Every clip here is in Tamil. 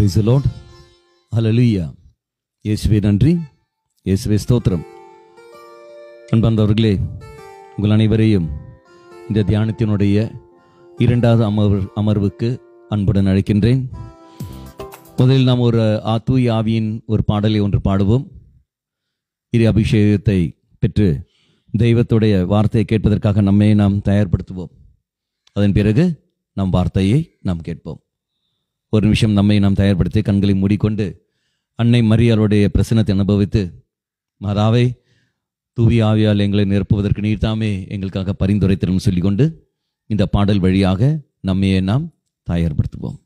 Praise the Lord. Hallelujah. இயேசுவே நன்றி, இயேசுவே ஸ்தோத்திரம். அன்பார்ந்தவர்களே, உங்கள் அனைவரையும் இந்த தியானத்தினுடைய இரண்டாவது அமர்வுக்கு அன்புடன் அழைக்கின்றேன். முதலில் நாம் ஒரு தூய ஆவியின் ஒரு பாடலை ஒன்று பாடுவோம். இரு அபிஷேகத்தை பெற்று தெய்வத்துடைய வார்த்தையை கேட்பதற்காக நம்மை நாம் தயார்படுத்துவோம். அதன் பிறகு நம் வார்த்தையை நாம் கேட்போம். ஒரு நிமிஷம் நம்மை நாம் தயார்படுத்தி கண்களை மூடிக்கொண்டு அன்னை மரியாளுடைய பிரசன்னத்தை அனுபவித்து, மாதாவே தூவி ஆவியால் எங்களை நிரப்புவதற்கு நீர்தாமே எங்களுக்காக பரிந்துரைத்திடும் சொல்லிக்கொண்டு இந்த பாடல் வழியாக நம்மையே நாம் தயார்படுத்துவோம்.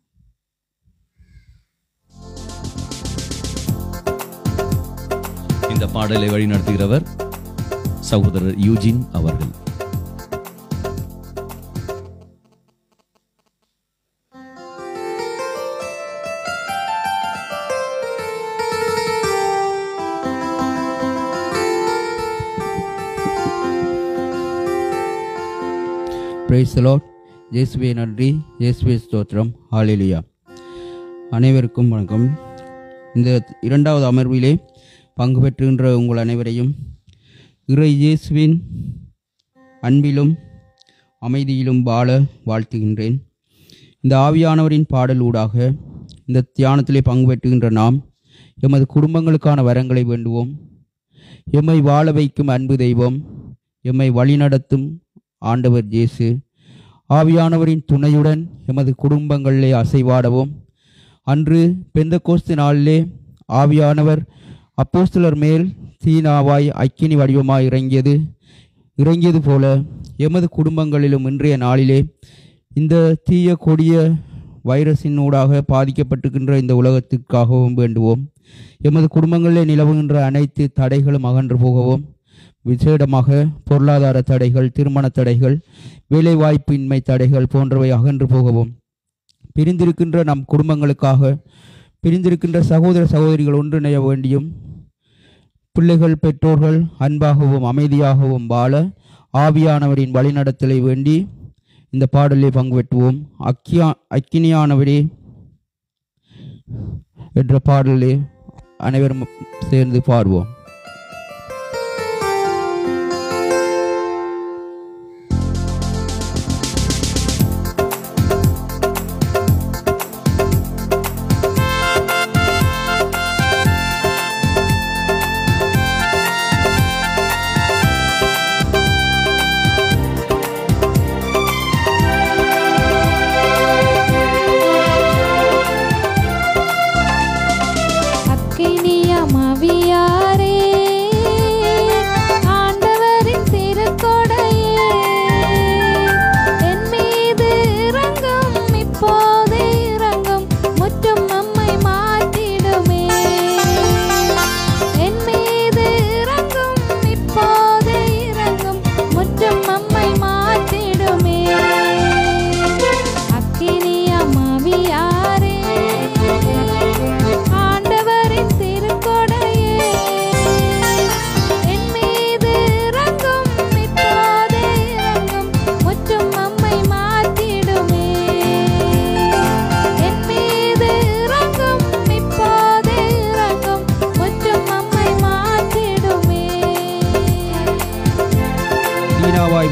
இந்த பாடலை வழி நடத்துகிறவர் சகோதரர் யூஜின் அவர்கள். Praise the Lord. இயேசுவே நன்றி, இயேசுவே ஸ்தோத்திரம். ஹல்லேலூயா. அனைவருக்கும் வணக்கம். இந்த இரண்டாவது அமர்விலே பங்கு பெற்றுகின்ற உங்கள் அனைவரையும் இறை இயேசுவின் அன்பிலும் அமைதியிலும் வாழ வாழ்த்துகின்றேன். இந்த ஆவியானவரின் பாடல் ஊடாக இந்த தியானத்திலே பங்கு பெற்றுகின்ற நாம் எமது குடும்பங்களுக்கான வரங்களை வேண்டுவோம். எம்மை வாழ வைக்கும் அன்பு தெய்வம், எம்மை வழிநடத்தும் ஆண்டவர் இயேசு, ஆவியானவரின் துணையுடன் எமது குடும்பங்களிலே அசைவாடவும். அன்று பெந்தெகோஸ்து நாளிலே ஆவியானவர் அப்போஸ்தலர் மேல் தீனாவாய் அக்கினி வடிவமாய் இறங்கியது போல எமது குடும்பங்களிலும் இன்றைய நாளிலே இந்த தீய கொடிய வைரஸினூடாக பாதிக்கப்பட்டிருக்கின்ற இந்த உலகத்திற்காகவும் வேண்டுவோம். எமது குடும்பங்களிலே நிலவுகின்ற அனைத்து தடைகளும் அகன்று போகவும், விசேடமாக பொருளாதார தடைகள், திருமண தடைகள், வேலைவாய்ப்பின்மை தடைகள் போன்றவை அகன்று போகவும், பிரிந்திருக்கின்ற நம் குடும்பங்களுக்காக பிரிந்திருக்கின்ற சகோதர சகோதரிகள் ஒன்றிணைய வேண்டியும், பிள்ளைகள் பெற்றோர்கள் அன்பாகவும் அமைதியாகவும் வாழ ஆவியானவரின் வழிநடத்தலை வேண்டி இந்த பாடலில் பங்கு பெற்றுவோம். அக்கினியானவரே என்ற பாடலே அனைவரும் சேர்ந்து பாடுவோம்.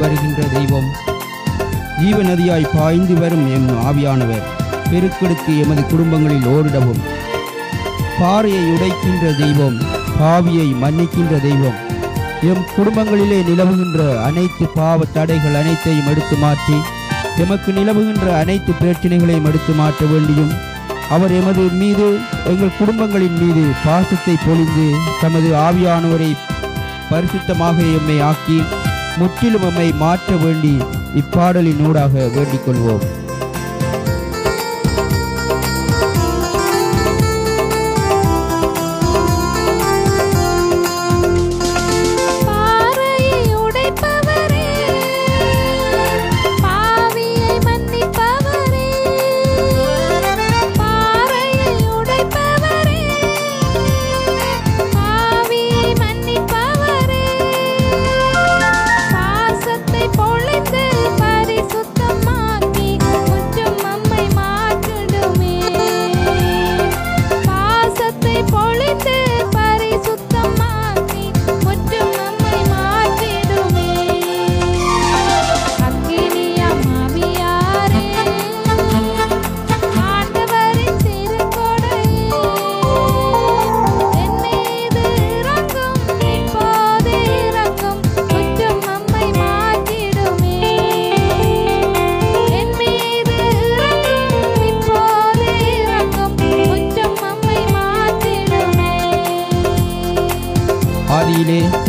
வருகின்ற தெய்வம், ஜீவநதியாய் பாய்ந்து வரும் எம் ஆவியானவர் பெருக்கெடுத்து எமது குடும்பங்களில் ஓரிடவும். பாறையை உடைக்கின்ற தெய்வம், பாவியை மன்னிக்கின்ற தெய்வம், எம் குடும்பங்களிலே நிலவுகின்ற அனைத்து பாவ தடைகள் அனைத்தையும் எடுத்து மாற்றி எமக்கு நிலவுகின்ற அனைத்து பிரச்சனைகளையும் எடுத்து மாற்ற வேண்டியும், அவர் எமது மீது எங்கள் குடும்பங்களின் மீது பாசத்தை பொழிந்து தமது ஆவியானவரை பரிசுத்தமாக எம்மை ஆக்கி முற்றிலும் எம்மை மாற்ற வேண்டி இப்பாடலின் ஊடாக வேண்டிக் கொள்வோம். பொழிந்து பரிசுத்தமாக்கி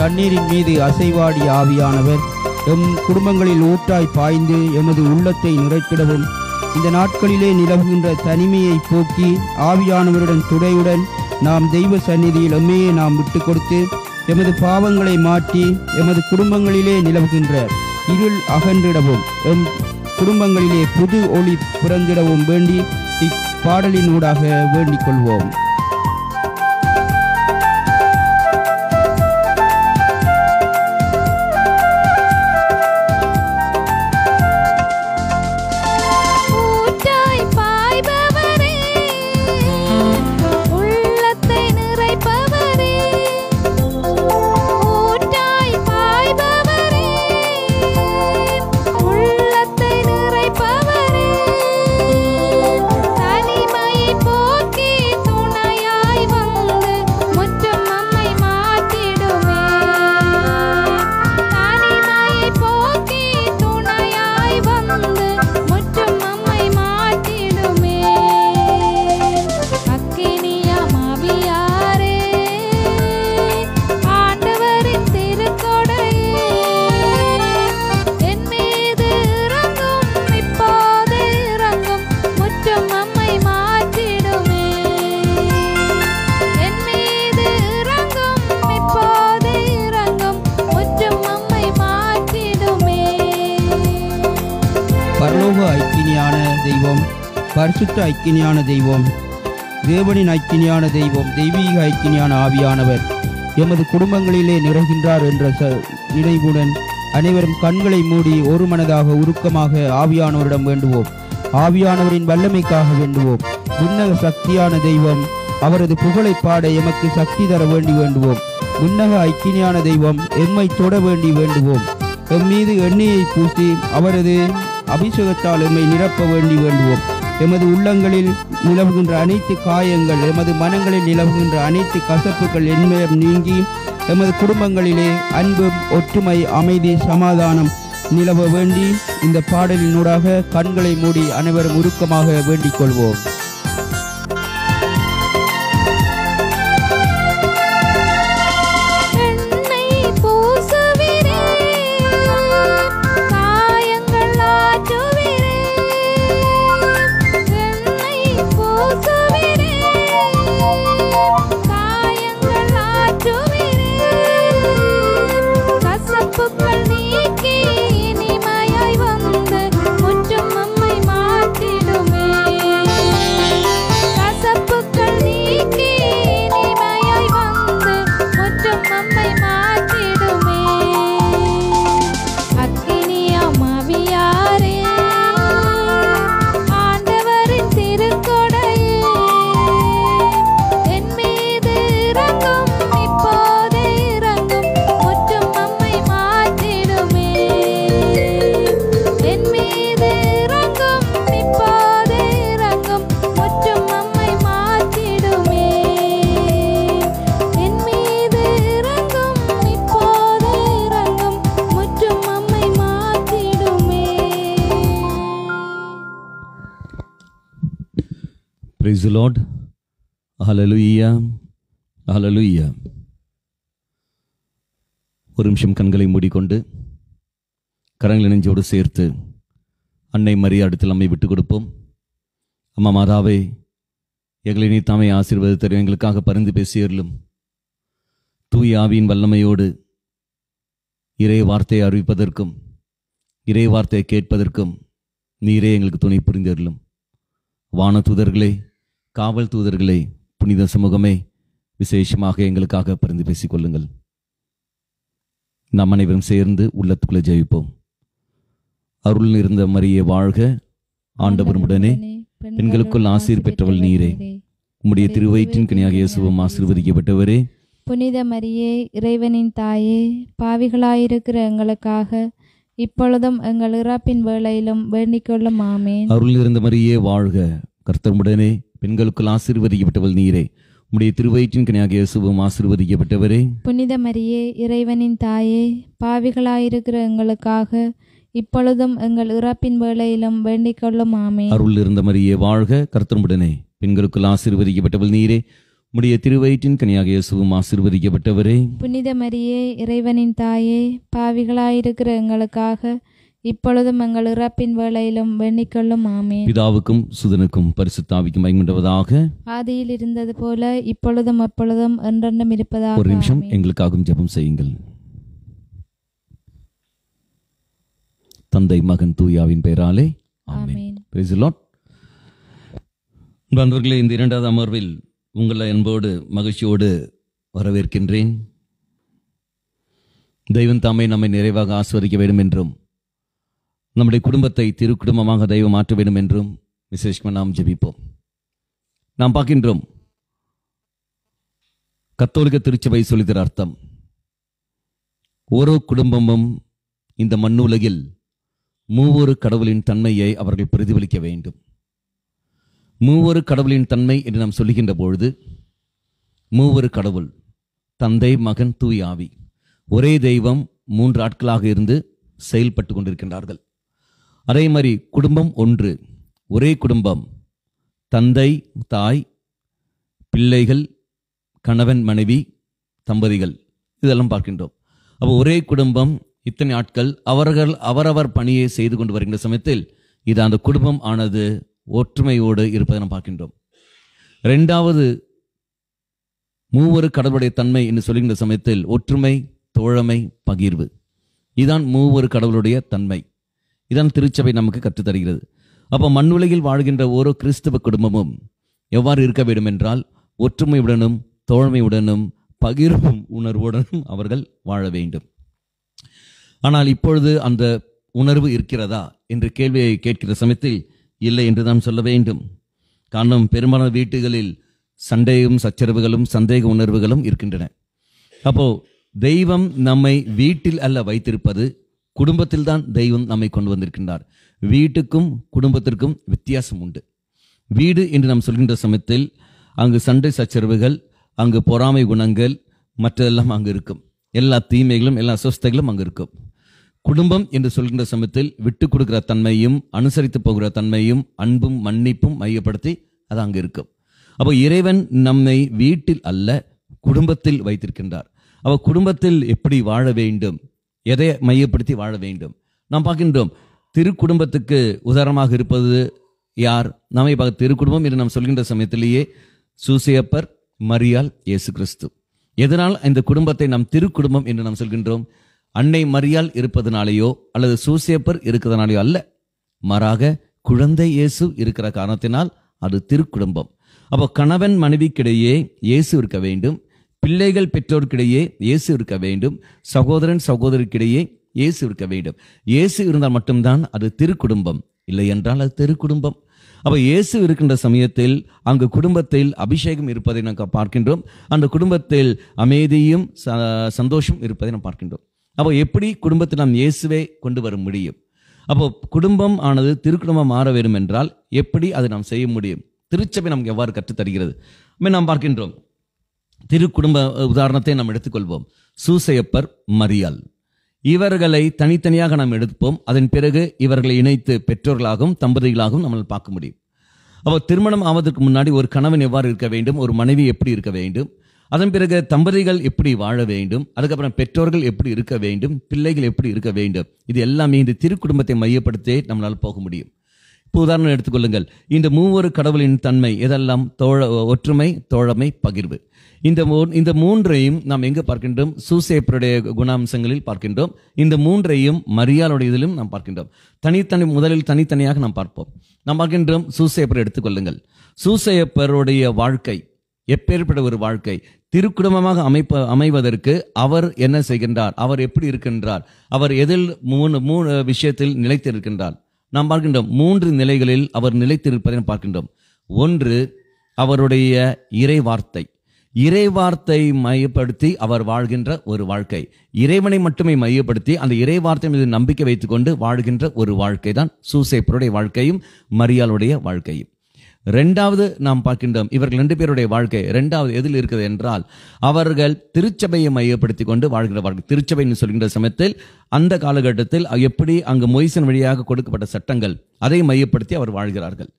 தண்ணீரின் மீது அசைவாடிய ஆவியானவர் எம் குடும்பங்களில் ஊற்றாய் பாய்ந்து எமது உள்ளத்தை நிறைத்திடவும் இந்த நாட்களிலே நிலவுகின்ற தனிமையை போக்கி ஆவியானவருடன் துணையுடன் நாம் தெய்வ சந்நிதியில் எம்மையே நாம் விட்டு கொடுத்து எமது பாவங்களை மாற்றி எமது குடும்பங்களிலே நிலவுகின்ற இருள் அகன்றிடவும் எம் குடும்பங்களிலே புது ஒளி பிறந்திடவும் வேண்டி இப்பாடலின் ஊடாக வேண்டிக் கொள்வோம். பரலோக ஐக்கினியான தெய்வம், பரிசுத்த ஐக்கினியான தெய்வம், தேவனின் ஐக்கினியான தெய்வம், தெய்வீக ஐக்கினியான ஆவியானவர் எமது குடும்பங்களிலே நிறைகின்றார் என்ற நினைவுடன் அனைவரும் கண்களை மூடி ஒரு மனதாக உருக்கமாக ஆவியானவரிடம் வேண்டுவோம். ஆவியானவரின் வல்லமைக்காக வேண்டுவோம். விண்ணக சக்தியான தெய்வம், அவரது புகழை பாட எமக்கு சக்தி தர வேண்டி வேண்டுவோம். விண்ணக ஐக்கினியான தெய்வம், எம்மை தொட வேண்டி வேண்டுவோம். எம் மீது எண்ணெயை பூசி அவரது அபிஷேகத்தால் எம்மை நிரப்ப வேண்டி வேண்டுவோம். எமது உள்ளங்களில் நிலவுகின்ற அனைத்து காயங்கள், எமது மனங்களில் நிலவுகின்ற அனைத்து கசப்புகள் என்மையும் நீங்கி எமது குடும்பங்களிலே அன்பும் ஒற்றுமை, அமைதி, சமாதானம் நிலவ வேண்டி இந்த பாடலினூடாக கண்களை மூடி அனைவரும் உருக்கமாக வேண்டிக் கொள்வோம். Praise the Lord. Hallelujah. Hallelujah. ஒரு நிமிஷம் கண்களை மூடிக்கொண்டு கரங்களை நெஞ்சோடு சேர்த்து அன்னை மரியா இடத்தில் நம்மை விட்டு கொடுப்போம். அம்மா மாதாவே, எங்களை நீ தாமே ஆசீர்வதித்தரும், எங்களுக்காக பரிந்து பேசியருளும். தூய ஆவியின் வல்லமையோடு இறை வார்த்தையை அறிவிப்பதற்கும் இறை வார்த்தையை கேட்பதற்கும் நீரே எங்களுக்கு துணை புரிந்தருளும். வான தூதர்களே, காவல் தூதர்களே, புனித சமூகமே, விசேஷமாக எங்களுக்காக பரிந்து பேசிக் கொள்ளுங்கள். நாம் அனைவரும் சேர்ந்து உள்ளத்துக்குள்ளே ஜெயிப்போம். அருள் நிறைந்த மரியே வாழ்க, ஆண்டவர் உடனே, பெண்களுக்குள் ஆசீர் பெற்றவள் நீரே, உம்முடைய திருவயிற்றின் கனியாக இயேசுவும் ஆசீர்வதிக்கப்பட்டவரே. புனித மரியே, இறைவனின் தாயே, பாவிகளாயிருக்கிற எங்களுக்காக இப்பொழுதும் எங்கள் இறப்பின் வேளையிலும் வேண்டிக் கொள்ளும். ஆமேன். அருள் நிறைந்த மரியே வாழ்க, கர்த்தருடனே, பெண்களுக்குள் ஆசீர்வதிக்கப்பட்டவள் நீரே, உம்முடைய திருவயிற்றின் கனியாக இயேசுவும் ஆசீர்வதிக்கப்பட்டவரே. புனித மரியே, இறைவனின் தாயே, பாவிகளாயிருக்கிற எங்களுக்காக இப்பொழுதும் எங்கள் இறப்பின் வேளையிலும் வேண்டிக் கொள்ளும். ஆமேன். அருள் நிறைந்த மரியே வாழ்க, கர்த்தருடனே, பெண்களுக்குள் ஆசீர்வதிக்கப்பட்டவள் நீரே, உம்முடைய திருவயிற்றின் கனியாக இயேசுவும் ஆசீர்வதிக்கப்பட்டவரே. புனித மரியே, இறைவனின் தாயே, பாவிகளாயிருக்கிற எங்களுக்காக இப்பொழுதும் எங்கள் இறப்பின் வேளையிலும் வேண்டிக்கொள்ளும். ஆமென். பிதாவுக்கும் சுதனுக்கும் பரிசுத்த ஆவிக்கும் மகிமையுண்டாவதாக. ஆதியில் இருந்தது போல இப்பொழுதும் எப்பொழுதும் என்றென்றும் இருப்பதாக. ஒரு நிமிஷம் ஆமென். எங்களுக்காகவும் ஜெபம் செய்யுங்கள். தந்தை, மகன், தூயாவின் பெயராலே ஆமென். ஆமென். Praise the Lord. நண்பர்களே, இந்த இரண்டாவது அமர்வில் உங்களை அன்போடு மகிழ்ச்சியோடு வரவேற்கின்றேன். தெய்வம் தாமே நம்மை நிறைவாக ஆசீர்வதிக்க வேண்டும் என்றும் நம்முடைய குடும்பத்தை திருக்குடும்பமாக தெய்வம் மாற்ற வேண்டும் என்றும் விசேஷமாக நாம் ஜெபிப்போம். நாம் பார்க்கின்றோம், கத்தோலிக்க திருச்சபை சொல்லுகிற அர்த்தம், ஓரோ குடும்பமும் இந்த மண்ணுலகில் மூவொரு கடவுளின் தன்மையை அவர்கள் பிரதிபலிக்க வேண்டும். மூவொரு கடவுளின் தன்மை என்று நாம் சொல்லுகின்ற பொழுது, மூவொரு கடவுள், தந்தை, மகன், தூய் ஆவி, ஒரே தெய்வம், 3 ஆட்களாக இருந்து செயல்பட்டு கொண்டிருக்கின்றார்கள். அதே மாதிரி குடும்பம் ஒன்று, ஒரே குடும்பம், தந்தை, தாய், பிள்ளைகள், கணவன், மனைவி, தம்பதிகள், இதெல்லாம் பார்க்கின்றோம். அப்போ ஒரே குடும்பம், இத்தனை ஆட்கள் அவர்கள் அவரவர் பணியை செய்து கொண்டு வருகின்ற சமயத்தில் இது அந்த குடும்பம் ஆனது ஒற்றுமையோடு இருப்பதை நாம் பார்க்கின்றோம். இரண்டாவது, மூவொரு கடவுளுடைய தன்மை என்று சொல்கின்ற சமயத்தில் ஒற்றுமை, தோழமை, பகிர்வு, இதுதான் மூவொரு கடவுளுடைய தன்மை. இதான் திருச்சபை நமக்கு கற்றுத்தருகிறது. அப்போ மண்ணுலகில் வாழ்கின்ற ஓரோ கிறிஸ்தவ குடும்பமும் எவ்வாறு இருக்க வேண்டும் என்றால், ஒற்றுமையுடனும் தோழமையுடனும் பகிர்வும் உணர்வுடனும் அவர்கள் வாழ வேண்டும். ஆனால் இப்பொழுது அந்த உணர்வு இருக்கிறதா என்ற கேள்வியை கேட்கிற சமயத்தில் இல்லை என்று நாம் சொல்ல வேண்டும். காரணம், பெரும்பாலான வீட்டுகளில் சண்டையும் சச்சரவுகளும் சந்தேக உணர்வுகளும் இருக்கின்றன. அப்போ தெய்வம் நம்மை வீட்டில் அல்ல வைத்திருப்பது, குடும்பத்தில் தான் தெய்வம் நம்மை கொண்டு வந்திருக்கின்றார். வீட்டுக்கும் குடும்பத்திற்கும் வித்தியாசம் உண்டு. வீடு என்று நாம் சொல்கின்ற சமயத்தில் அங்கு சண்டை சச்சரவுகள், அங்கு பொறாமை குணங்கள், மற்றதெல்லாம் அங்கு இருக்கும். எல்லா தீமைகளும் எல்லா அசுவஸ்தைகளும் அங்கு இருக்கும். குடும்பம் என்று சொல்கின்ற சமயத்தில் விட்டு கொடுக்கிற தன்மையும் அனுசரித்து போகிற தன்மையும் அன்பும் மன்னிப்பும் மையப்படுத்தி அது அங்கு இருக்கும். அப்போ இறைவன் நம்மை வீட்டில் அல்ல குடும்பத்தில் வைத்திருக்கின்றார். அப்போ குடும்பத்தில் எப்படி வாழ வேண்டும், எதை மையப்படுத்தி வாழ வேண்டும் நாம் பார்க்கின்றோம். திருக்குடும்பத்துக்கு உதாரணமாக இருப்பது யார்? நம்மை பார்க்க திருக்குடும்பம் என்று நாம் சொல்கின்ற சமயத்திலேயே சூசையப்பர், மரியாள், இயேசு கிறிஸ்து. எதனால் இந்த குடும்பத்தை நாம் திருக்குடும்பம் என்று நாம் சொல்கின்றோம்? அன்னை மரியாள் இருப்பதனாலேயோ அல்லது சூசையப்பர் இருக்கிறதுனாலேயோ அல்ல, மாறாக குழந்தை இயேசு இருக்கிற காரணத்தினால் அது திருக்குடும்பம். அப்போ கணவன் மனைவிக்கிடையே இயேசு இருக்க வேண்டும், பிள்ளைகள் பெற்றோருக்கிடையே இயேசு இருக்க வேண்டும், சகோதரன் சகோதரிக்கிடையே இயேசு இருக்க வேண்டும். இயேசு இருந்தால் மட்டும்தான் அது திருக்குடும்பம், இல்லை என்றால் அது திருக்குடும்பம். அப்போ இயேசு இருக்கின்ற சமயத்தில் அங்கு குடும்பத்தில் அபிஷேகம் இருப்பதை நாம் பார்க்கின்றோம். அந்த குடும்பத்தில் அமைதியும் சந்தோஷம் இருப்பதை நாம் பார்க்கின்றோம். அப்போ எப்படி குடும்பத்தில் நாம் இயேசுவை கொண்டு வர முடியும்? அப்போ குடும்பம் ஆனது திருக்குடும்பம் மாற வேண்டும் என்றால் எப்படி அதை நாம் செய்ய முடியும்? திருச்சபை நமக்கு எவ்வாறு கற்றுத்தருகிறது நாம் பார்க்கின்றோம். திருக்குடும்ப உதாரணத்தை நாம் எடுத்துக்கொள்வோம். சூசையப்பர், மரியாள், இவர்களை தனித்தனியாக நாம் எடுப்போம். அதன் பிறகு இவர்களை இணைத்து பெற்றோர்களாகவும் தம்பதிகளாகவும் நம்மளால் பார்க்க முடியும். அப்போ திருமணம் ஆவதற்கு முன்னாடி ஒரு கணவன் எவ்வாறு இருக்க வேண்டும், ஒரு மனைவி எப்படி இருக்க வேண்டும், அதன் பிறகு தம்பதிகள் எப்படி வாழ வேண்டும், அதுக்கப்புறம் பெற்றோர்கள் எப்படி இருக்க வேண்டும், பிள்ளைகள் எப்படி இருக்க வேண்டும், இது எல்லாமே இந்த திருக்குடும்பத்தை மையப்படுத்தே நம்மளால் போக முடியும். இப்போ உதாரணம் எடுத்துக்கொள்ளுங்கள். இந்த மூவொரு கடவுளின் தன்மை எதெல்லாம்? ஒற்றுமை, தோழமை, பகிர்வு. இந்த மூன்றையும் நாம் எங்கே பார்க்கின்றோம்? சூசையப்பருடைய குணாம்சங்களில் பார்க்கின்றோம். இந்த மூன்றையும் மரியாளுடைய இதிலும் நாம் பார்க்கின்றோம். முதலில் தனித்தனியாக நாம் பார்ப்போம். நாம் பார்க்கின்றோம், சூசையப்பரை எடுத்துக்கொள்ளுங்கள். சூசையப்பருடைய வாழ்க்கை எப்பேற்பட்ட ஒரு வாழ்க்கை! திருக்குடும்பமாக அமைவதற்கு அவர் என்ன செய்கின்றார், அவர் எப்படி இருக்கின்றார், அவர் எதில் மூணு விஷயத்தில் நிலைத்திருக்கின்றார். நாம் பார்க்கின்றோம் 3 நிலைகளில் அவர் நிலைத்திருப்பதை பார்க்கின்றோம். ஒன்று, அவருடைய இறைவார்த்தை மையப்படுத்தி அவர் வாழ்கின்ற ஒரு வாழ்க்கை. இறைவனை மட்டுமே மையப்படுத்தி அந்த இறைவார்த்தை மீது நம்பிக்கை வைத்துக் கொண்டு வாழ்கின்ற ஒரு வாழ்க்கை தான் சூசையப்பருடைய வாழ்க்கையும் மரியாளுடைய வாழ்க்கையும். இரண்டாவது நாம் பார்க்கின்றோம், இவர்கள் 2 பேருடைய வாழ்க்கை இரண்டாவது எதில் இருக்கிறது என்றால், அவர்கள் திருச்சபையை மையப்படுத்தி கொண்டு வாழ்கிற வாழ்க்கை. திருச்சபை சொல்கின்ற சமயத்தில் அந்த காலகட்டத்தில் எப்படி அங்கு மொய்சன் வழியாக கொடுக்கப்பட்ட சட்டங்கள் அதை மையப்படுத்தி அவர் வாழ்கிறார்கள்.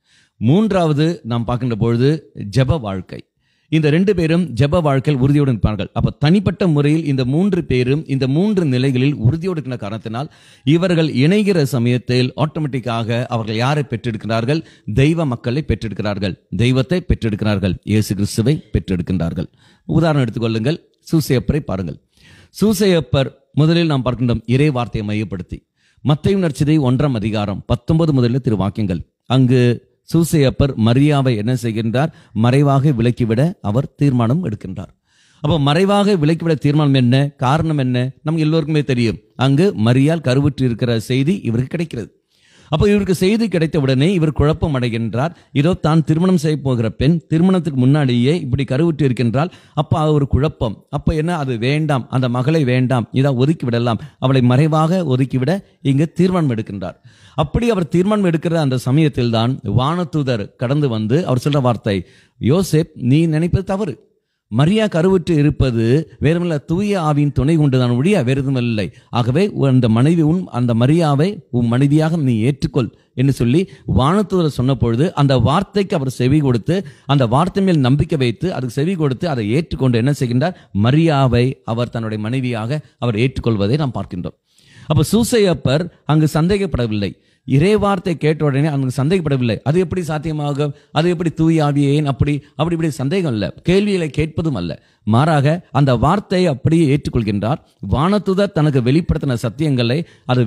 மூன்றாவது நாம் பார்க்கின்ற பொழுது ஜெப வாழ்க்கை. இந்த 2 பேரும் ஜெப வாழ்க்கையில் உறுதியோடு இருப்பார்கள். அப்ப தனிப்பட்ட முறையில் இந்த 3 பேரும் இந்த 3 நிலைகளில் உறுதியோடு இருக்கிற காரணத்தினால் இவர்கள் இணைகிற சமயத்தில் ஆட்டோமேட்டிக்காக அவர்கள் யாரை பெற்றெடுக்கிறார்கள்? தெய்வ மக்களை பெற்றெடுக்கிறார்கள், தெய்வத்தை பெற்றெடுக்கிறார்கள், இயேசு கிறிஸ்துவை பெற்றெடுக்கின்றார்கள். உதாரணம் எடுத்துக்கொள்ளுங்கள், சூசையப்பரை பாருங்கள். சூசையப்பர் முதலில் நாம் பார்க்கின்றோம் இறை வார்த்தையை மையப்படுத்தி. மத்தேயு நற்செய்தி 1ஆம் அதிகாரம் 19 முதலில் திருவாக்கியங்கள். அங்கு சூசையப்பர் மரியாவை என்ன செய்கின்றார்? மறைவாக விலக்கிவிட அவர் தீர்மானம் எடுக்கின்றார். அப்போ மறைவாக விலக்கிவிட தீர்மானம் என்ன? காரணம் என்ன? நமக்கு எல்லோருக்குமே தெரியும். அங்கு மரியாள் கருவுற்று இருக்கிற செய்தி இவருக்கு கிடைக்கிறது. அப்போ இவருக்கு செய்தி கிடைத்த உடனே இவர் குழப்பம் அடைகின்றார். இதோ தான் திருமணம் செய்ய போகிற பெண் திருமணத்துக்கு முன்னாடியே இப்படி கருவுற்று இருக்கின்றால். அப்போ ஒரு குழப்பம். அப்போ என்ன? அது வேண்டாம், அந்த மகளை வேண்டாம், இதை ஒதுக்கி விடலாம், அவளை மறைவாக ஒதுக்கிவிட இங்கு தீர்மானம் எடுக்கின்றார். அப்படி அவர் தீர்மானம் எடுக்கிற அந்த சமயத்தில் தான் வானதூதர் கடந்து வந்து அவர் சொல்ற வார்த்தை, யோசேப், நீ நினைப்பது தவறு. மரியா கருவுற்று இருப்பது வேறுமல்ல, தூய ஆவியின் துணை கொண்டுதான் ஒழிய வேறு எதுவும் இல்லை. ஆகவே அந்த மனைவி அந்த மரியாவை உன் மனைவியாக நீ ஏற்றுக்கொள் என்று சொல்லி வானதூதர் சொன்ன பொழுது அந்த வார்த்தைக்கு அவர் செவி கொடுத்து, அந்த வார்த்தை மேல் நம்பிக்கை வைத்து அதுக்கு செவி கொடுத்து அதை ஏற்றுக்கொண்டு என்ன செய்கின்றார்? மரியாவை அவர் தன்னுடைய மனைவியாக அவர் ஏற்றுக்கொள்வதை நாம் பார்க்கின்றோம். அப்ப சூசையப்பர் அங்கு சந்தேகப்படவில்லை. இறை வார்த்தை கேட்ட உடனே அங்கு சந்தேகப்படவில்லை. அது எப்படி சாத்தியமாகும்? அது எப்படி தூய ஆவியே அப்படி இப்படி சந்தேகம் அல்ல, கேள்விகளை கேட்பதும் அல்ல. மாறாக அந்த வார்த்தையை அப்படியே ஏற்றுக்கொள்கின்றார். வானதூதர் தனக்கு வெளிப்படுத்தின சத்தியங்களை அதை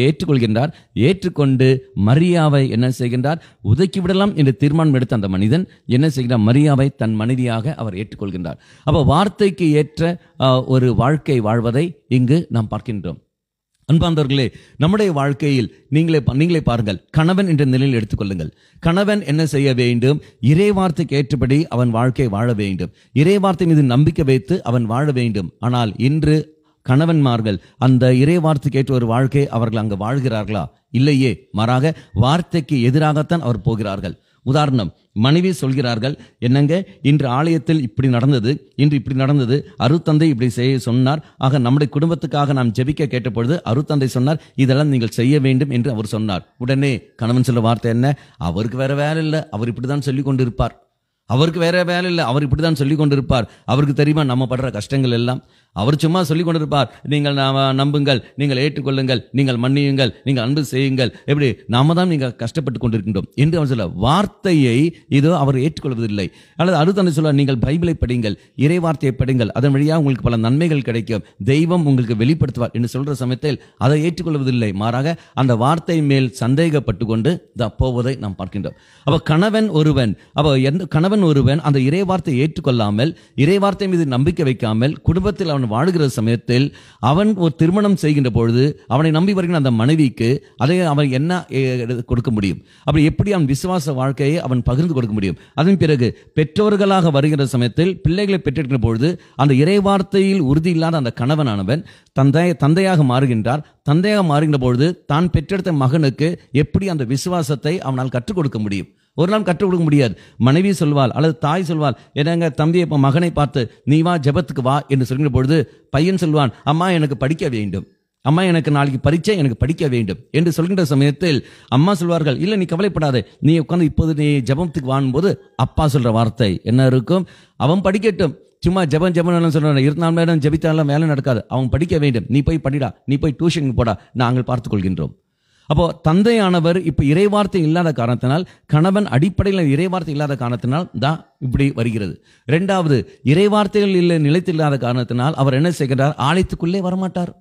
ஏற்றுக்கொள்கின்றார். ஏற்றுக்கொண்டு மரியாவை என்ன செய்கின்றார்? ஒதுக்கிவிடலாம் என்று தீர்மானம் எடுத்த அந்த மனிதன் என்ன செய்கிறார்? மரியாவை தன் மனைவியாக அவர் ஏற்றுக்கொள்கின்றார். அப்ப வார்த்தைக்கு ஏற்ற ஒரு வாழ்க்கை வாழ்வதை இங்கு நாம் பார்க்கின்றோம். அன்பார்ந்தவர்களே, நம்முடைய வாழ்க்கையில் நீங்களே பாருங்கள். கணவன் என்ற நிலையில் எடுத்துக்கொள்ளுங்கள். கணவன் என்ன செய்ய வேண்டும்? இறை வார்த்தைக்கு ஏற்றபடி அவன் வாழ்க்கை வாழ வேண்டும். இறை வார்த்தை மீது நம்பிக்கை வைத்து அவன் வாழ வேண்டும். ஆனால் இன்று கணவன்மார்கள் அந்த இறை வார்த்தைக்கு ஏற்ற ஒரு வாழ்க்கை அவர்கள் அங்கு வாழ்கிறார்களா? இல்லையே. மாறாக வார்த்தைக்கு எதிராகத்தான் அவர் போகிறார்கள். உதாரணம், மனைவி சொல்கிறார்கள், என்னங்க இன்று ஆலயத்தில் இப்படி நடந்தது, இன்று இப்படி நடந்தது, அருத்தந்தை இப்படி செய்ய சொன்னார், ஆக நம்முடைய குடும்பத்துக்காக நாம் ஜெபிக்க கேட்ட பொழுது அருத்தந்தை சொன்னார், இதெல்லாம் நீங்கள் செய்ய வேண்டும் என்று அவர் சொன்னார். உடனே கணவன் சொல்ல வார்த்தை என்ன? அவருக்கு வேற வேலை இல்லை, அவர் இப்படிதான் சொல்லி கொண்டிருப்பார். அவருக்கு வேற வேலை இல்லை, அவர் இப்படிதான் சொல்லி கொண்டிருப்பார். அவருக்கு தெரியுமா நம்ம படுற கஷ்டங்கள் எல்லாம்? அவர் சும்மா சொல்லி கொண்டிருப்பார். நீங்கள் நம்புங்கள், நீங்கள் ஏற்றுக்கொள்ளுங்கள், நீங்கள் மன்னியுங்கள், நீங்கள் அன்பு செய்யுங்கள், எப்படி நாம தான் நீங்கள் கஷ்டப்பட்டு கொண்டிருக்கின்றோம் என்று அவர் சொல்ல வார்த்தையை இதோ அவர் ஏற்றுக்கொள்வதில்லை. அல்லது அடுத்த சொல்ல, நீங்கள் பைபிளை படிங்கள், இறை வார்த்தையை படிங்கள், அதன் வழியாக உங்களுக்கு பல நன்மைகள் கிடைக்கும், தெய்வம் உங்களுக்கு வெளிப்படுத்துவார் என்று சொல்ற சமயத்தில் அதை ஏற்றுக்கொள்வதில்லை. மாறாக அந்த வார்த்தை மேல் சந்தேகப்பட்டு கொண்டு போவதை நாம் பார்க்கின்றோம். அப்ப கணவன் ஒருவன் அந்த இறை வார்த்தையை ஏற்றுக்கொள்ளாமல், இறை வார்த்தை மீது நம்பிக்கை வைக்காமல் குடும்பத்தில் அவன் வாழுகிற சமயத்தில் அவன் ஒரு திருமணம் செய்கின்ற பொழுது அவனை நம்பி வருகிற அந்த மனைவிக்கு அதை அவன் என்ன கொடுக்க முடியும்? அப்படி எப்படி அவன் விசுவாச வாழ்க்கையை அவன் பகிர்ந்து கொடுக்க முடியும்? அதன் பிறகு பெற்றோர்களாக வருகிற சமயத்தில் பிள்ளைகளை பெற்றெடுக்கிற பொழுது அந்த இறை வார்த்தையில் உறுதி இல்லாத அந்த கணவனானவன் தந்தையாக மாறுகின்றார். தந்தையாக மாறுகின்ற பொழுது தான் பெற்றெடுத்த மகனுக்கு எப்படி அந்த விசுவாசத்தை அவனால் கற்றுக் கொடுக்க முடியும்? ஒரு நாள் கற்றுக் கொடுக்க முடியாது. மனைவி சொல்வாள் அல்லது தாய் சொல்வாள், என்னங்க தம்பியை இப்போ மகனை பார்த்து நீ வா ஜெபத்துக்கு வா என்று சொல்கிற பொழுது பையன் சொல்வான், அம்மா எனக்கு படிக்க வேண்டும், அம்மா எனக்கு நாளைக்கு பரீட்சை, எனக்கு படிக்க வேண்டும் என்று சொல்கின்ற சமயத்தில் அம்மா சொல்வார்கள், இல்லை நீ கவலைப்படாதே, நீ உட்காந்து இப்போது நீ ஜெபத்துக்கு வாங்கும் போது அப்பா சொல்ற வார்த்தை என்ன இருக்கும்? அவன் படிக்கட்டும், சும்மா ஜெபம் சொல்றாங்க, 24 மணி நேரம் ஜெபித்தாலும் வேலை நடக்காது, அவன் படிக்க வேண்டும், நீ போய் படிடா, நீ போய் டியூஷனுக்கு போடா, நாங்கள் பார்த்துக் கொள்கின்றோம். அப்போ தந்தையானவர் இப்ப இறைவார்த்தை இல்லாத காரணத்தினால், கணவன் அடிப்படையில் இறைவார்த்தை இல்லாத காரணத்தினால் தான் இப்படி வருகிறது. இரண்டாவது, இறைவார்த்தைகள் இல்லை நிலைத்தில்லாத காரணத்தினால் அவர் என்ன செய்கிறார்? ஆலயத்துக்குள்ளே வரமாட்டார்,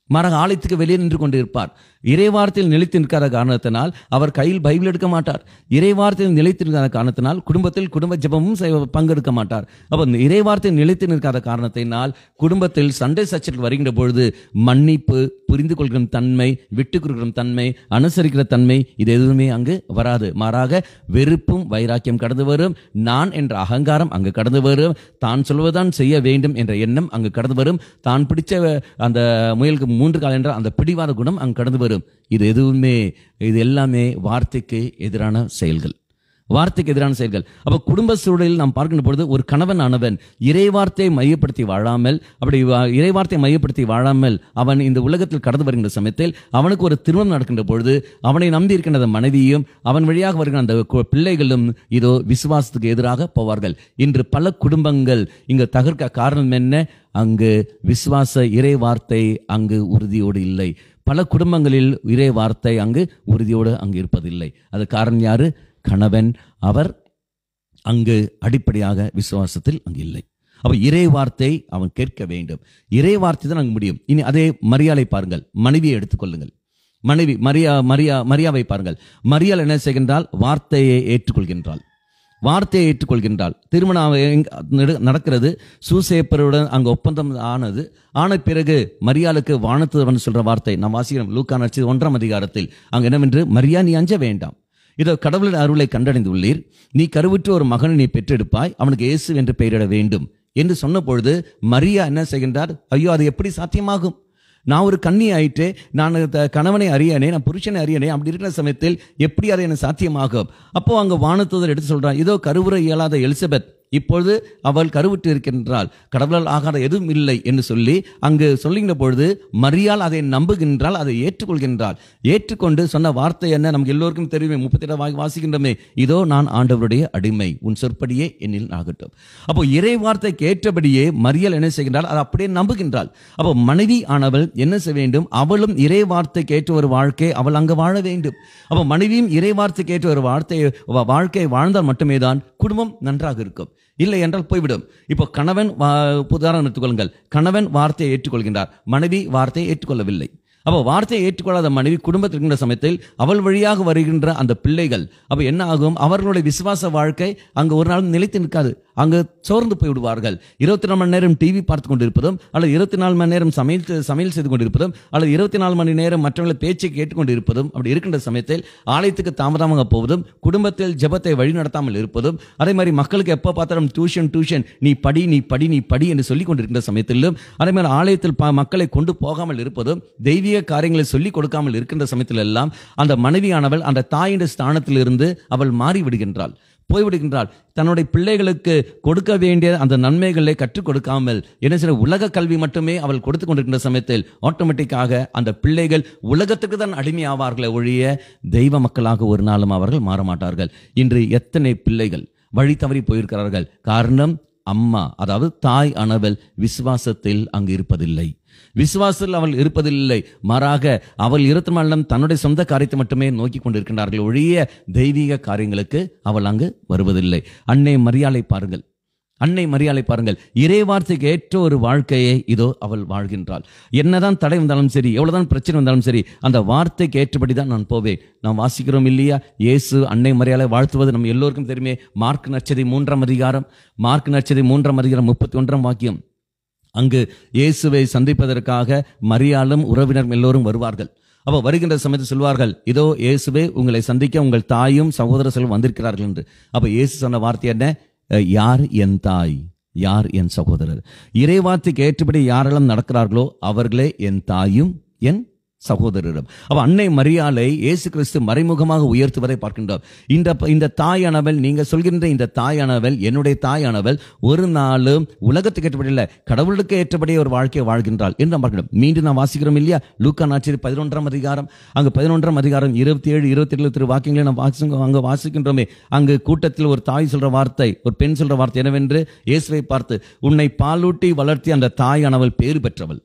மாறாக ஆலயத்துக்கு வெளியே நின்று கொண்டு இருப்பார். இறைவார்த்தையில் நிலைத்து நிற்காத காரணத்தினால் அவர் கையில் பைபிள் எடுக்க மாட்டார். இறைவார்த்தையில் நிலைத்து நிற்காத காரணத்தினால் குடும்பத்தில் குடும்ப ஜெபமும் பங்கெடுக்க மாட்டார். அப்போ இறைவார்த்தையில் நிலைத்து நிற்காத காரணத்தினால் குடும்பத்தில் சண்டை சச்சரவுகள் வருகின்ற பொழுது மன்னிப்பு, புரிந்து கொள்கிற தன்மை, விட்டு கொடுக்கிற தன்மை, அனுசரிக்கிற தன்மை, இது எதுவுமே அங்கு வராது. மாறாக வெறுப்பும் வைராக்கியம் கடந்து வரும். நான் என்ற அகங்காரம் அங்கு கடந்து வரும். தான் சொல்வதுதான் செய்ய வேண்டும் என்ற எண்ணம் அங்கு கடந்து வரும். தான் பிடிச்ச அந்த முயலுக்கு 3 கால் என்ற அந்த பிடிவாத குணம் அங்கு கடந்து வரும். இது எல்லாமே வார்த்தைக்கு எதிரான செயல்கள். வார்த்தைக்கு எதிரான செயல்கள். அப்ப குடும்ப சூழலில் நாம் பார்க்கின்ற பொழுது ஒரு கணவன் ஆனவன் இறைவார்த்தையை மையப்படுத்தி வாழாமல், அப்படி இறைவார்த்தையை மையப்படுத்தி வாழாமல் அவன் இந்த உலகத்தில் கடந்து வருகின்ற சமயத்தில் அவனுக்கு ஒரு திருமணம் நடக்கின்ற பொழுது அவனை நம்பி இருக்கின்ற மனைவியும் அவன் வழியாக வருகிற அந்த பிள்ளைகளும் இதோ விசுவாசத்துக்கு எதிராக போவார்கள். இன்று பல குடும்பங்கள் இங்கு தகர்க்க காரணம் என்ன? அங்கு விசுவாச இறை வார்த்தை அங்கு உறுதியோடு இல்லை. பல குடும்பங்களில் இறை வார்த்தை அங்கு உறுதியோடு அங்கு இருப்பதில்லை. அது காரணம் யாரு? கணவன். அவர் அங்கு அடிப்படையாக விசுவாசத்தில் அங்கு இல்லை. அப்ப இறை வார்த்தை அவன் கேட்க வேண்டும். இறை வார்த்தை தான் அங்கு முடியும். இனி அதே மரியாளை பாருங்கள், மனைவியை எடுத்துக்கொள்ளுங்கள். மனைவி மரியாவை பாருங்கள். மரியாள் என்ன செய்கின்றால்? வார்த்தையை ஏற்றுக்கொள்கின்றாள். வார்த்தையை ஏற்றுக்கொள்கின்றாள். திருமணம் நடக்கிறது. சூசேப்பருடன் அங்கு ஒப்பந்தம் ஆன பிறகு மரியாளுக்கு வானத்துவன் சொல்ற வார்த்தை நாம் வாசிக்கிறோம். லூக்கா நற்செய்தி 1ஆம் அதிகாரத்தில் அங்கு என்னவென்று, மரியா நீ அஞ்ச வேண்டாம், இதோ கடவுளின் அருளை கண்டடைந்துள்ளீர், நீ கருவுற்று ஒரு மகனை நீ பெற்றெடுப்பாய், அவனுக்கு இயேசு என்று பெயரிட வேண்டும் என்று சொன்ன பொழுது மரியா என்ன செய்கின்றார்? ஐயோ, அது எப்படி சாத்தியமாகும்? நான் ஒரு கன்னி ஆயிட்டு, நான் கணவனை அறியனே, நான் புருஷனை அறியனே, அப்படி இருக்கிற சமயத்தில் எப்படி அதை எனக்கு சாத்தியமாகும்? அப்போ அங்க வானதூதர் எடுத்து சொல்றான், இதோ கருவுற இயலாத எலிசபெத் இப்பொழுது அவள் கருவுற்று இருக்கின்றாள், கடவுளால் ஆகாத எதுவும் இல்லை என்று சொல்லி அங்கு சொல்லுகின்ற பொழுது மரியாள் அதை நம்புகின்றாள், அதை ஏற்றுக்கொள்கின்றாள். ஏற்றுக்கொண்டு சொன்ன வார்த்தை என்ன? நமக்கு எல்லோருக்கும் தெரியுமே, 38 வாசிக்கின்றமே, இதோ நான் ஆண்டவருடைய அடிமை, உன் சொற்படியே என்னில் ஆகட்டும். அப்போ இறை வார்த்தைக்கு ஏற்றபடியே மரியாள் என்ன செய்கின்றாள்? அதை அப்படியே நம்புகின்றாள். அப்போ மனைவி ஆனவள் என்ன செய்ய வேண்டும்? அவளும் இறை வார்த்தைக்கு ஏற்ற ஒரு வாழ்க்கை அவள் அங்கு வாழ வேண்டும். அப்போ மனைவியும் இறை வார்த்தைக்கு ஏற்ற ஒரு வாழ்க்கையை வாழ்ந்தால் மட்டுமே தான் குடும்பம் நன்றாக இருக்கும். இல்லை என்றால் போய்விடும். இப்போ கணவன், உதாரணம் எடுத்துக்கொள்ளுங்கள், கணவன் வார்த்தையை ஏற்றுக்கொள்கின்றார், மனைவி வார்த்தையை ஏற்றுக்கொள்ளவில்லை. அப்போ வார்த்தையை ஏற்றுக்கொள்ளாத மனைவி குடும்பத்தில் இருக்கின்ற சமயத்தில் அவள் வழியாக வருகின்ற அந்த பிள்ளைகள் அப்போ என்ன ஆகும்? அவர்களுடைய விசுவாச வாழ்க்கை அங்கு ஒரு நாள் நிலைத்து நிற்காது. அங்கு சோர்ந்து போய்விடுவார்கள். 24 மணி நேரம் டிவி பார்த்து கொண்டிருப்பதும், அல்லது 24 மணி நேரம் சமையல் செய்து கொண்டிருப்பதும், அல்லது 24 மணி நேரம் மற்றவர்களை பேச்சை கேட்டுக்கொண்டிருப்பதும், அப்படி இருக்கின்ற சமயத்தில் ஆலயத்துக்கு தாமதமாக போவதும், குடும்பத்தில் ஜெபத்தை வழிநடத்தாமல் இருப்பதும், அதே மாதிரி மக்களுக்கு எப்போ பார்த்தாலும் டியூஷன் நீ படி என்று சொல்லிக் கொண்டிருக்கின்ற சமயத்திலும், அதே மாதிரி ஆலயத்தில் மக்களை கொண்டு போகாமல் இருப்பதும், தெய்வீக காரியங்களை சொல்லிக் கொடுக்காமல் இருக்கின்ற சமயத்தில் எல்லாம் அந்த மனைவியானவள் அந்த தாயின் ஸ்தானத்திலிருந்து அவள் மாறிவிடுகின்றாள், போய்விடுகின்றாள். தன்னுடைய பிள்ளைகளுக்கு கொடுக்க வேண்டிய அந்த நன்மைகளை கற்றுக் கொடுக்காமல் என்ன செய்ய, உலக கல்வி மட்டுமே அவள் கொடுத்து கொண்டிருக்கின்ற சமயத்தில் ஆட்டோமேட்டிக்காக அந்த பிள்ளைகள் உலகத்துக்கு தான் அடிமையாவார்களே ஒழிய தெய்வ மக்களாக ஒரு நாளும் அவர்கள் மாறமாட்டார்கள். இன்று எத்தனை பிள்ளைகள் வழி தவறி போயிருக்கிறார்கள்? காரணம் அம்மா, அதாவது தாய் ஆனவள் விசுவாசத்தில் அங்கு இருப்பதில்லை. விசுவாசத்தில் அவள் இருப்பதில்லை. மாறாக அவள் இருத்தமெல்லாம் தன்னுடைய சொந்த காரியத்தை மட்டுமே நோக்கி கொண்டிருக்கின்றார்கள் ஒழிய தெய்வீக காரியங்களுக்கு அவள் அங்கு வருவதில்லை. அன்னை மரியாளை பாருங்கள், இறை வார்த்தைக்கு ஏற்ற ஒரு வாழ்க்கையை இதோ அவள் வாழ்கின்றாள். என்னதான் தடை வந்தாலும் சரி, எவ்வளவுதான் பிரச்சனை வந்தாலும் சரி, அந்த வார்த்தைக்கு ஏற்றபடி தான் நான் போவேன். நாம் வாசிக்கிறோம் இல்லையா, இயேசு அன்னை மரியாளை வாழ்த்துவது நம்ம எல்லோருக்கும் தெரியுமே. மார்க் நற்செய்தி 3ஆம் அதிகாரம் 31ஆம் வாக்கியம். அங்கு இயேசுவை சந்திப்பதற்காக மரியாளும் உறவினர் எல்லோரும் வருவார்கள். அப்போ வருகின்ற சமயத்தில் சொல்வார்கள், இதோ இயேசுவே உங்களை சந்திக்க உங்கள் தாயும் சகோதரர்களும் வந்திருக்கிறார்கள் என்று. அப்போ இயேசு சொன்ன வார்த்தை என்ன? யார் என் தாய், யார் என் சகோதரர்? இறைவார்த்தைக்கு ஏற்றபடி யாரெல்லாம் நடக்கிறார்களோ அவர்களே என் தாயும் என் சகோதரரும். அப்ப அன்னை மரியாளை இயேசு கிறிஸ்து மறைமுகமாக உயர்த்துவதை பார்க்கின்றோம். இந்த தாயானவள், நீங்க சொல்கின்ற இந்த தாயானவள், என்னுடைய தாயானவள் ஒரு நாளும் உலகத்துக்கு ஏற்றபடி இல்லை, கடவுளுக்கு ஏற்றபடியே ஒரு வாழ்க்கையை வாழ்கின்றாள் என்று பார்க்கிறோம். மீண்டும் நான் வாசிக்கிறோம் இல்லையா, லூக்கா நற்செய்தி 11ஆம் அதிகாரம், அங்கு 11ஆம் அதிகாரம் 27, 28 வாக்கியங்களை நாம் அங்கு வாசிக்கின்றோமே. அங்கு கூட்டத்தில் ஒரு தாய் சொல்ற வார்த்தை, ஒரு பெண் சொல்ற வார்த்தை என்னவென்று, இயேசுவை பார்த்து, உன்னை பாலூட்டி வளர்த்தி அந்த தாயானவள் பேறு பெற்றவள்,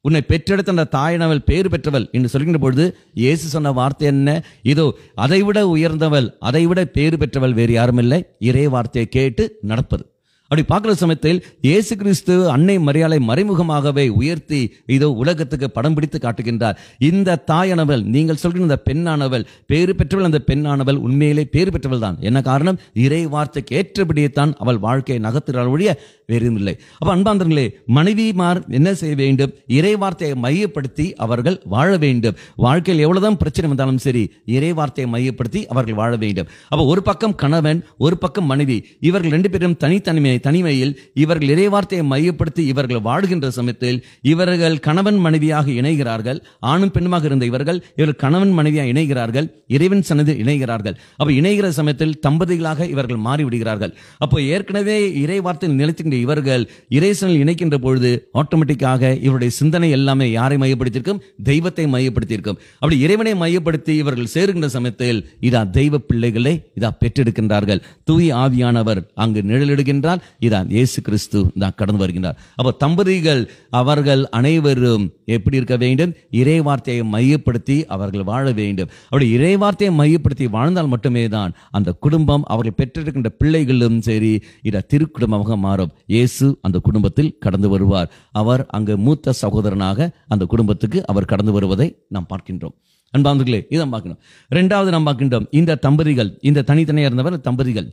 உன்னை பெற்றெடுத்த அந்த தாயானவள் பேறு பெற்றவள் என்று சொல்கின்ற பொழுது இயேசு சொன்ன வார்த்தை என்ன? இதோ அதைவிட உயர்ந்தவள், அதைவிட பேறு பெற்றவள் வேறு யாரும் இல்லை, இறை வார்த்தையை கேட்டு நடப்பது. அப்படி பார்க்கிற சமயத்தில் இயேசு கிறிஸ்து அன்னை மரியாளை மறைமுகமாகவே உயர்த்தி இதோ உலகத்துக்கு படம் பிடித்து காட்டுகின்றார். இந்த தாயானவள், நீங்கள் சொல்கிற இந்த பெண்ணானவள் பேறு பெற்றவள், அந்த பெண்ணானவள் உண்மையிலே பேறு பெற்றவள் தான். என்ன காரணம்? இறை வார்த்தைக்கு ஏற்றபடியே தான் அவள் வாழ்க்கையை நகர்த்துகிறாள் ஒழிய வேறு இல்லை. அப்ப அன்பார்ந்தவர்களே, மனைவிமார் என்ன செய்ய வேண்டும்? இறை வார்த்தையை மையப்படுத்தி அவர்கள் வாழ வேண்டும். வாழ்க்கையில் எவ்வளவுதான் பிரச்சனை வந்தாலும் சரி, இறை வார்த்தையை மையப்படுத்தி அவர்கள் வாழ வேண்டும். அப்ப ஒரு பக்கம் கணவன், ஒரு பக்கம் மனைவி, இவர்கள் 2 பேரும் தனித்தனிமையாக தனிமையில் இவர்கள் இறைவார்த்தையை மையப்படுத்தி இவர்கள் வாழ்கின்ற சமயத்தில் இவர்கள் கணவன் மனைவியாக இணைகிறார்கள். ஆணும் பெண்ணுமாக இருந்த இவர்கள் கணவன் மனைவியாக இணைகிறார்கள், இறைவன் சன்னதியில் இணைகிறார்கள். அப்ப இணைகிற சமயத்தில் தம்பதிகளாக இவர்கள் மாறிவிடுகிறார்கள். அப்போ ஏற்கனவே இறை வார்த்தையில் நிலைத்திருக்கின்ற இவர்கள் இறைசனில் இணைக்கின்ற பொழுது ஆட்டோமேட்டிக்காக இவருடைய சிந்தனை எல்லாமே யாரை மையப்படுத்தியிருக்கும்? தெய்வத்தை மையப்படுத்தியிருக்கும். அப்படி இறைவனை மையப்படுத்தி இவர்கள் சேருகின்ற சமயத்தில் இதா தெய்வ பிள்ளைகளை இதா பெற்றெடுக்கின்றார்கள். தூய ஆவியானவர் அங்கு நிழலிடுகின்றார். இதான் இயேசு கிறிஸ்து தான் கடந்து வருகின்றார். அப்போ தம்பதிகள் அவர்கள் அனைவரும் எப்படி இருக்க வேண்டும்? இறை வார்த்தையை மையப்படுத்தி அவர்கள் வாழ வேண்டும். அப்படி இறை வார்த்தையை மையப்படுத்தி வாழ்ந்தால் மட்டுமே தான் அந்த குடும்பம் அவர்கள் பெற்றிருக்கின்ற பிள்ளைகளும் சரி இத திருக்குடும்பமாக மாறும். இயேசு அந்த குடும்பத்தில் கடந்து வருவார். அவர் அங்கு மூத்த சகோதரனாக அந்த குடும்பத்துக்கு அவர் கடந்து வருவதை நாம் பார்க்கின்றோம். அன்பார்ந்தவர்களே, இதை பார்க்கணும். இரண்டாவது நாம் பார்க்கின்றோம் இந்த தம்பதிகள், இந்த தனித்தனியாக இருந்தவர் தம்பதிகள்.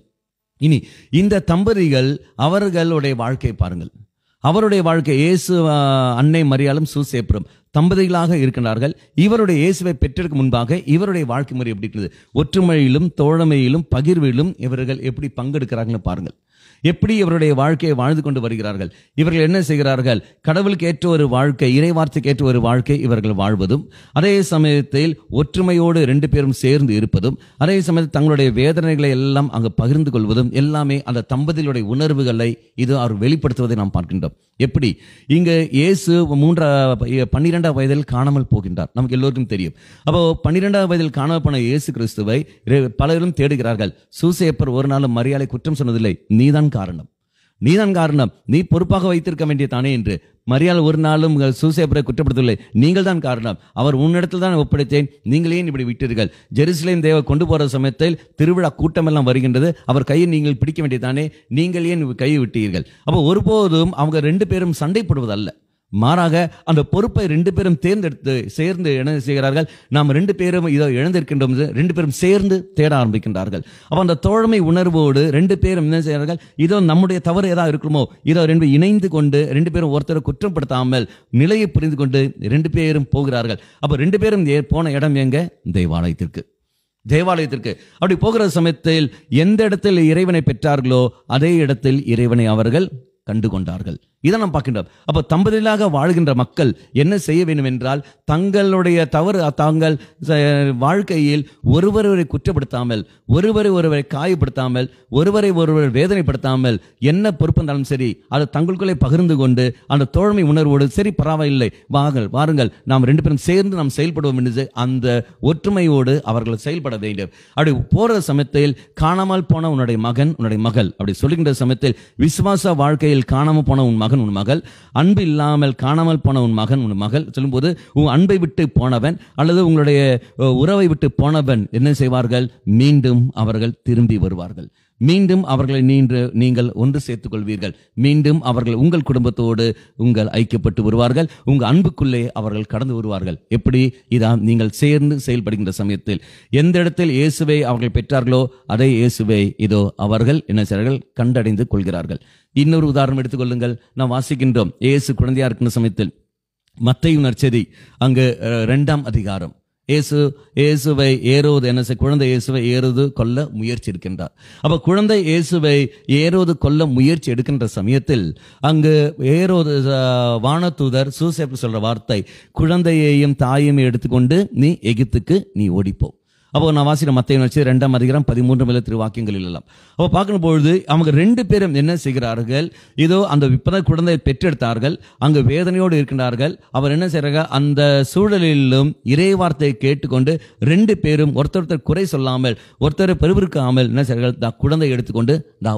இனி இந்த தம்பதிகள் அவர்களுடைய வாழ்க்கையை பாருங்கள். அவருடைய வாழ்க்கை இயேசு அன்னை மரியாளும் சூசேப்பரும் தம்பதிகளாக இருக்கின்றார்கள். இவருடைய இயேசுவை பெற்றதற்கு முன்பாக இவருடைய வாழ்க்கை முறை எப்படி இருக்கிறது? ஒற்றுமையிலும் தோழமையிலும் பகிர்விலும் இவர்கள் எப்படி பங்கெடுக்கிறார்கள் பாருங்கள். எப்படி இவருடைய வாழ்க்கையை வாழ்ந்து கொண்டு வருகிறார்கள். இவர்கள் என்ன செய்கிறார்கள்? கடவுளுக்கு ஏற்ற ஒரு வாழ்க்கை, இறை வார்த்தைக்கு ஏற்ற ஒரு வாழ்க்கை இவர்கள் வாழ்வதும், அதே சமயத்தில் ஒற்றுமையோடு ரெண்டு பேரும் சேர்ந்து இருப்பதும், அதே சமயத்தில் தங்களுடைய வேதனைகளை எல்லாம் அங்கு பகிர்ந்து கொள்வதும் எல்லாமே அந்த தம்பதிகளுடைய உணர்வுகளை இது அவர் வெளிப்படுத்துவதை நாம் பார்க்கின்றோம். எப்படி? இங்கு இயேசு 12ஆம் வயதில் காணாமல் போகின்றார். நமக்கு எல்லோருக்கும் தெரியும். அப்போ 12ஆம் வயதில் காணாமல் போன இயேசு கிறிஸ்துவை பலரும் தேடுகிறார்கள். சூசேப்பர் ஒரு நாளும் மரியாதை குற்றம் சொன்னதில்லை. நீதான் காரணம், நீ பொறுப்பாக வைத்திருக்க வேண்டிய தானே என்று. மரியாள் ஒரு நாளும் சூசேப்பரை குற்றப்படுத்தவில்லை. நீங்கள் தான் காரணம், அவர் உன்னிடத்தில் தான் ஒப்படைத்தேன், நீங்களே இப்படி விட்டீர்கள். ஜெருசலேம் தேவ கொண்டு போற சமயத்தில் திருவிழா கூட்டம் எல்லாம் வருகின்றது, அவர் கையை நீங்கள் பிடிக்க வேண்டியதானே, நீங்கள் ஏன் கையை விட்டீர்கள்? அப்போ ஒருபோதும் அவங்க ரெண்டு பேரும் சண்டை போடுவதல்ல, மாறாக அந்த பொறுப்பை ரெண்டு பேரும் தேர்ந்தெடுத்து சேர்ந்து என்ன செய்கிறார்கள்? நாம் ரெண்டு பேரும் இதோ இழந்திருக்கின்றோம், ரெண்டு பேரும் சேர்ந்து தேட ஆரம்பிக்கின்றார்கள். அப்போ அந்த தோழமை உணர்வோடு ரெண்டு பேரும் என்ன செய்கிறார்கள்? இதோ நம்முடைய தவறு ஏதாவது இருக்குமோ, இதோ ரெண்டு இணைந்து கொண்டு ரெண்டு பேரும் ஒருத்தரை குற்றப்படுத்தாமல் நிலையை புரிந்து கொண்டு ரெண்டு பேரும் போகிறார்கள். அப்போ ரெண்டு பேரும் போன இடம் எங்க? தேவாலயத்திற்கு. அப்படி போகிற சமயத்தில் எந்த இடத்தில் இறைவனை பெற்றார்களோ அதே இடத்தில் இறைவனை அவர்கள் கண்டு கொண்டார்கள். இதை நாம் பார்க்கின்றோம். அப்போ தம்பதிகளாக வாழ்கின்ற மக்கள் என்ன செய்ய வேண்டும் என்றால், தங்களுடைய தவறு தாங்கள் வாழ்க்கையில் ஒருவரை குற்றப்படுத்தாமல், ஒருவரை காயப்படுத்தாமல், ஒருவரை வேதனைப்படுத்தாமல், என்ன பொறுப்பு இருந்தாலும் சரி அதை தங்களுக்குள்ளே பகிர்ந்து கொண்டு அந்த தோழமை உணர்வோடு சரி பரவாயில்லை, வாருங்கள் நாம் ரெண்டு பேரும் சேர்ந்து நாம் செயல்படுவோம் என்று அந்த ஒற்றுமையோடு அவர்கள் செயல்பட வேண்டும். அப்படி போற சமயத்தில் காணாமல் போன உன்னுடைய மகன், உன்னுடைய மகள் அப்படி சொல்லுகின்ற சமயத்தில் விசுவாச வாழ்க்கையில் காணாமல் போன உன் மகன், உன் மகள், அன்பு இல்லாமல் காணாமல் போன உன் மகன், உன் மகள் சொல்லும்போது உன் அன்பை விட்டு போனவன் அல்லது உங்களுடைய உறவை விட்டு போனவன் என்ன செய்வார்கள்? மீண்டும் அவர்கள் திரும்பி வருவார்கள். மீண்டும் அவர்களை நீங்கள் ஒன்று சேர்த்துக் கொள்வீர்கள். மீண்டும் அவர்கள் உங்கள் குடும்பத்தோடு உங்கள் ஐக்கியப்பட்டு வருவார்கள். உங்கள் அன்புக்குள்ளே அவர்கள் கடந்து வருவார்கள். எப்படி? இதான் நீங்கள் சேர்ந்து செயல்படுகின்ற சமயத்தில் எந்த இடத்தில் இயேசுவை அவர்கள் பெற்றார்களோ அதே இயேசுவை இதோ அவர்கள் என்ன செய்கிறார்கள்? கண்டடைந்து கொள்கிறார்கள். இன்னொரு உதாரணம் எடுத்துக்கொள்ளுங்கள். நாம் வாசிக்கின்றோம், இயேசு குழந்தையா இருக்கிற சமயத்தில் மத்தேயு நற்செய்தி அங்கு 2ஆம் அதிகாரம், இயேசுவை ஏரோது என்ன குழந்தை இயேசுவை ஏரோது கொல்ல முயற்சி இருக்கின்றார். அப்ப குழந்தை இயேசுவை ஏரோது கொல்ல முயற்சி எடுக்கின்ற சமயத்தில் அங்கு ஏரோது வானதூதர் சூசேப்பு சொல்ற வார்த்தை, குழந்தையையும் தாயையும் எடுத்துக்கொண்டு நீ எகிப்துக்கு நீ ஓடிப்போ. அப்போ நான் வாசின மத்தேயு நற்செய்தி 2ஆம் அதிகாரம் 13 வாக்கியங்களில் எல்லாம் அப்போ பார்க்கும் பொழுது அவங்க ரெண்டு பேரும் என்ன செய்கிறார்கள்? இதோ அந்த இப்பதான் குழந்தையை பெற்றெடுத்தார்கள், அங்கு வேதனையோடு இருக்கின்றார்கள். அவர் என்ன செய்கிறார்கள்? அந்த சூழலிலும் இறை வார்த்தையை கேட்டுக்கொண்டு ரெண்டு பேரும் ஒருத்தர் குறை சொல்லாமல், ஒருத்தரை பெருவிருக்காமல் என்ன செய்கிறார்கள்? குழந்தை எடுத்துக்கொண்டு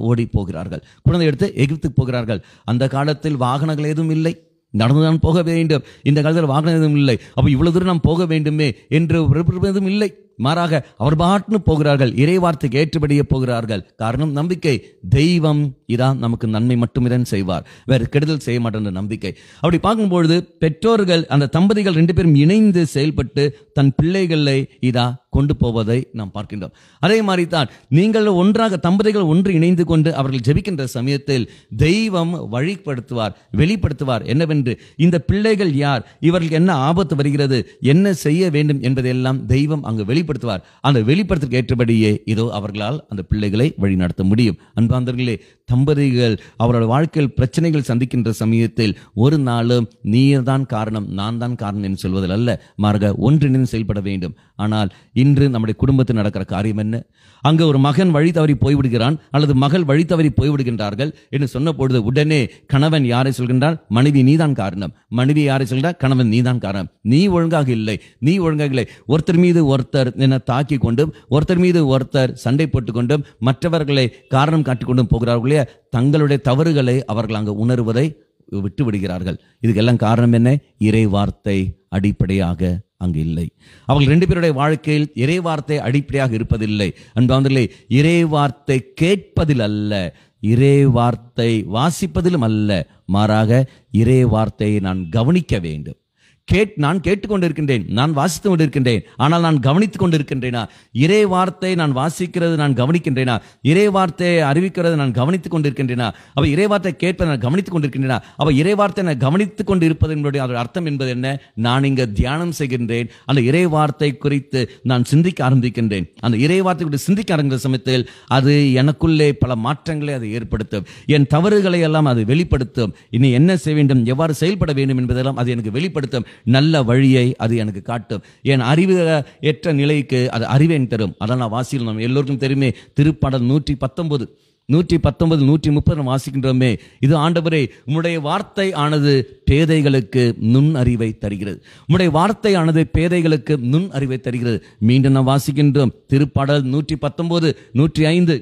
ஓடி போகிறார்கள். குழந்தை எடுத்து எகிப்துக்கு போகிறார்கள். அந்த காலத்தில் வாகனங்கள் எதுவும் இல்லை, நடந்துதான் போக வேண்டும். இந்த காலத்தில் வாகனம் எதுவும் இல்லை. அப்போ இவ்வளவு தூரம் நாம் போக வேண்டுமே என்று எதுவும் இல்லை. மாறாக அவர் பாட்டுன்னு போகிறார்கள், இறை வார்த்தைக்கு ஏற்றபடியே போகிறார்கள். காரணம் நம்பிக்கை. தெய்வம் இதான் நமக்கு நன்மை மட்டுமே செய்வார், வேறு கெடுதல் செய்ய மாட்டேன் நம்பிக்கை. அப்படி பார்க்கும்பொழுது பெற்றோர்கள் அந்த தம்பதிகள் ரெண்டு பேரும் இணைந்து செயல்பட்டு தன் பிள்ளைகளை இதா கொண்டு போவதை நாம் பார்க்கின்றோம். அதே மாதிரி தான் நீங்கள் ஒன்றாக தம்பதிகள் ஒன்று இணைந்து கொண்டு அவர்கள் ஜெபிக்கின்ற சமயத்தில் தெய்வம் வழிப்படுத்துவார், வெளிப்படுத்துவார். என்னவென்று இந்த பிள்ளைகள் யார், இவர்களுக்கு என்ன ஆபத்து வருகிறது, என்ன செய்ய வேண்டும் என்பதையெல்லாம் தெய்வம் அங்கு வெளிப்படுத்துவார். அந்த வெளிப்படுத்துக்கு ஏற்றபடியே இதோ அவர்களால் அந்த பிள்ளைகளை வழி நடத்த முடியும். அன்பார்ந்தவர்களே, தம்பதிகள் அவரோட வாழ்க்கையில் பிரச்சனைகள் சந்திக்கின்ற சமயத்தில் ஒரு நாளும் நீ தான் காரணம், நான் தான் காரணம் என்று சொல்வதில் அல்ல, மாறாக ஒன்றிணைந்து செயல்பட வேண்டும். ஆனால் இன்று நம்முடைய குடும்பத்தில் நடக்கிற காரியம் என்ன? அங்கு ஒரு மகன் வழி தவறி போய்விடுகிறான் அல்லது மகள் வழி தவறி போய்விடுகின்றார்கள் என்று சொன்ன பொழுது உடனே கணவன் யாரை சொல்கின்றார்? மனைவி நீதான் காரணம். மனைவி யாரை சொல்கிறார்? கணவன் நீதான் காரணம். நீ ஒழுங்காக இல்லை, நீ ஒழுங்காக இல்லை. ஒருத்தர் மீது ஒருத்தர் என தாக்கி கொண்டும் ஒருத்தர் மீது ஒருத்தர் சண்டை போட்டுக்கொண்டும் மற்றவர்களை காரணம் காட்டிக்கொண்டும் போகிறார்களே, தங்களுடைய தவறுகளை அவர்கள் அங்கு உணர்வதை விட்டு விடுகிறார்கள். இதுக்கெல்லாம் காரணம் என்ன? இறை வார்த்தை அடிப்படையாக அங்கு இல்லை. அவர்கள் 2 பேருடைய வாழ்க்கையில் இறை வார்த்தை அடிப்படையாக இருப்பதில்லை. அன்பானவர்களே, இறை வார்த்தை கேட்பதில் அல்ல, இறை வார்த்தை வாசிப்பதிலும் அல்ல, மாறாக இறை வார்த்தையை நான் கவனிக்க வேண்டும். நான் கேட்டுக்கொண்டிருக்கின்றேன், நான் வாசித்துக் கொண்டிருக்கின்றேன், ஆனால் நான் கவனித்துக் கொண்டிருக்கின்றேனா? இறை வார்த்தை நான் வாசிக்கிறது நான் கவனிக்கின்றேனா? இறை வார்த்தையை அறிவிக்கிறது நான் கவனித்துக் கொண்டிருக்கின்றேனா? அவ இறை வார்த்தை கேட்பதை நான் கவனித்துக் கொண்டிருக்கின்றேனா? அவ இறை வார்த்தை நான் கவனித்துக் கொண்டு இருப்பதனுடைய அதோட அர்த்தம் என்பது என்ன? நான் இங்கு தியானம் செய்கின்றேன், அந்த இறை வார்த்தை குறித்து நான் சிந்திக்க ஆரம்பிக்கின்றேன். அந்த இறை வார்த்தை குறித்து சிந்திக்க ஆரம்பிக்கிற சமயத்தில் அது எனக்குள்ளே பல மாற்றங்களை அதை ஏற்படுத்தும். என் தவறுகளை எல்லாம் அது வெளிப்படுத்தும். இனி என்ன செய்ய வேண்டும், எவ்வாறு செயல்பட வேண்டும் என்பதெல்லாம் அது எனக்கு வெளிப்படுத்தும். நல்ல வழியை அது எனக்கு காட்டும். என் அறிவு ஏற்ற நிலைக்கு அது அறிவை தரும். அதனால் வாசியில் நம்ம எல்லோருக்கும் தெரியுமே, திருப்பாடல் 119 130 வாசிக்கின்றோமே, இது ஆண்டவரே உம்முடைய வார்த்தை ஆனது பேதைகளுக்கு நுண் அறிவை தருகிறது. உம்முடைய வார்த்தை ஆனது பேதைகளுக்கு நுண் அறிவை தருகிறது. மீண்டும் நாம் வாசிக்கின்றோம் திருப்பாடல் 119 105.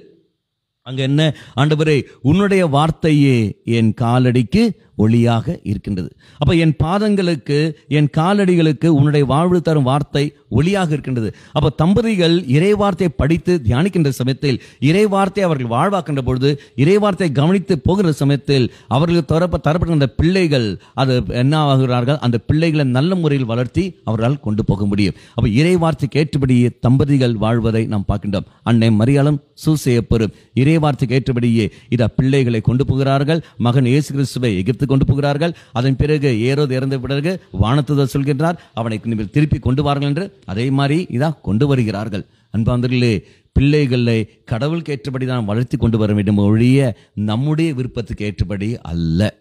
அங்க என்ன? ஆண்டவரே உன்னுடைய வார்த்தையே என் காலடிக்கு ஒளியாக இருக்கின்றது. அப்ப என் பாதங்களுக்கு என் காலடிகளுக்கு உன்னுடைய வாழ்வு தரும் வார்த்தை ஒளியாக இருக்கின்றது. அப்ப தம்பதிகள் இறை வார்த்தையை படித்து தியானிக்கின்ற சமயத்தில், இறை வார்த்தை அவர்கள் வாழ்வாக்கின்ற பொழுது, இறை வார்த்தை கவனித்து போகிற சமயத்தில் அவர்களுக்கு தரப்படுகின்ற பிள்ளைகள் அது என்ன ஆகிறார்கள்? அந்த பிள்ளைகளை நல்ல முறையில் வளர்த்தி அவர்களால் கொண்டு போக முடியும். அப்ப இறை வார்த்தைக்கு ஏற்றபடியே தம்பதிகள் வாழ்வதை நாம் பார்க்கின்றோம். அன்னை மரியாளும் சூசேயப்பரும் இறை வார்த்தைக்கு ஏற்றபடியே இத பிள்ளைகளை கொண்டு போகிறார்கள். மகன் இயேசு கிறிஸ்துவை எகிப்து கொண்டு போகிறார்கள். அதன் பிறகு ஏரோது இறந்த பிறகு வானதூதர் சொல்கின்றார், அவனை திருப்பி கொண்டு வார்கள் என்று. அதே மாதிரி இதான் கொண்டு வருகிறார்கள். அன்பார்ந்தவர்களே, பிள்ளைகளை கடவுளுக்கு ஏற்றபடி தான் வளர்த்தி கொண்டு வர வேண்டும் ஒழிய நம்முடைய விருப்பத்துக்கு ஏற்றபடி அல்ல.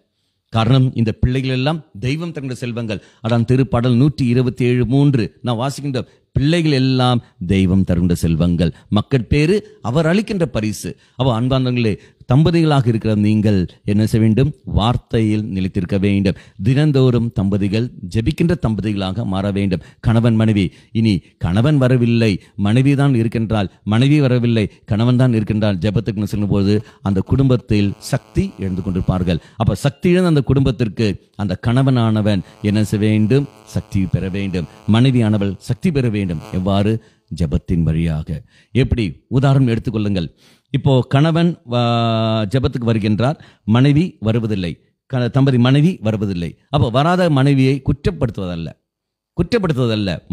காரணம், இந்த பிள்ளைகள் எல்லாம் தெய்வம் தந்த செல்வங்கள். அதான் திருப்பாடல் 127:3 நான் வாசிக்கின்ற பிள்ளைகள் எல்லாம் தெய்வம் தருகின்ற செல்வங்கள், மக்கள் பேரு அவர் அளிக்கின்ற பரிசு. அவ அன்பார்ந்தவர்களே, தம்பதிகளாக இருக்கிற நீங்கள் என்ன செய்ய வேண்டும்? வார்த்தையில் நிலைத்திருக்க வேண்டும். தினந்தோறும் தம்பதிகள் ஜெபிக்கின்ற தம்பதிகளாக மாற வேண்டும். கணவன் மனைவி, இனி கணவன் வரவில்லை மனைவி தான் இருக்கின்றாள், மனைவி வரவில்லை கணவன் தான் இருக்கின்றாள், ஜெபத்துக்கு சொல்லும் போது அந்த குடும்பத்தில் சக்தி எழுந்து கொண்டிருப்பார்கள். அப்ப சக்தி இழந்த அந்த குடும்பத்திற்கு அந்த கணவனானவன் என்ன செய்ய வேண்டும்? சக்தி பெற வேண்டும். மனைவியானவள் சக்தி பெற வேண்டும். எவ்வாறு? ஜெபத்தின் வழியாக. எப்படி? உதாரணம் எடுத்துக்கொள்ளுங்கள். இப்போ கணவன் ஜெபத்துக்கு வருகின்றார், மனைவி வருவதில்லை, தம்பதி மனைவி வருவதில்லை. அப்போ வராத மனைவியை குற்றப்படுத்துவதல்ல,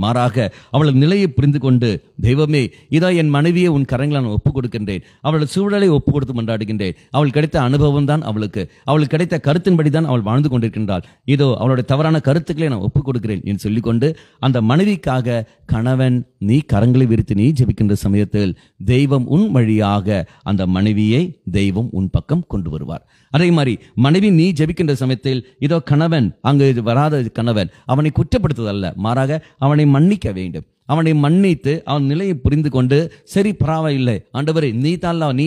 மாறாக அவளது நிலையை புரிந்து கொண்டு, தெய்வமே இதா என் மனைவியை உன் கரங்களை நான் ஒப்புக் கொடுக்கின்றேன், அவளது சூழலை ஒப்புக் கொடுத்து கொண்டாடுகின்றேன், அவள் கிடைத்த அனுபவம் தான் அவளுக்கு கிடைத்த கருத்தின்படி தான் அவள் வாழ்ந்து கொண்டிருக்கின்றாள், இதோ அவளுடைய தவறான கருத்துக்களை நான் ஒப்புக் கொடுக்கிறேன் என்று சொல்லிக்கொண்டு அந்த மனைவிக்காக கணவன் நீ கரங்களை விரித்து நீ ஜெபிக்கின்ற சமயத்தில் தெய்வம் உன் வழியாக அந்த மனைவியை தெய்வம் உன் பக்கம் கொண்டு வருவார். அதே மாதிரி மனைவி நீ ஜெபிக்கின்ற சமயத்தில் இதோ கணவன் அங்கு வராத கணவன் அவனை குற்றப்படுத்துவதல்ல, மாறாக அவனை மன்னிக்க வேண்டும். அவனை மன்னித்து அவன் நிலையை புரிந்து கொண்டு, சரி பரவாயில்லை ஆண்டவரே நீ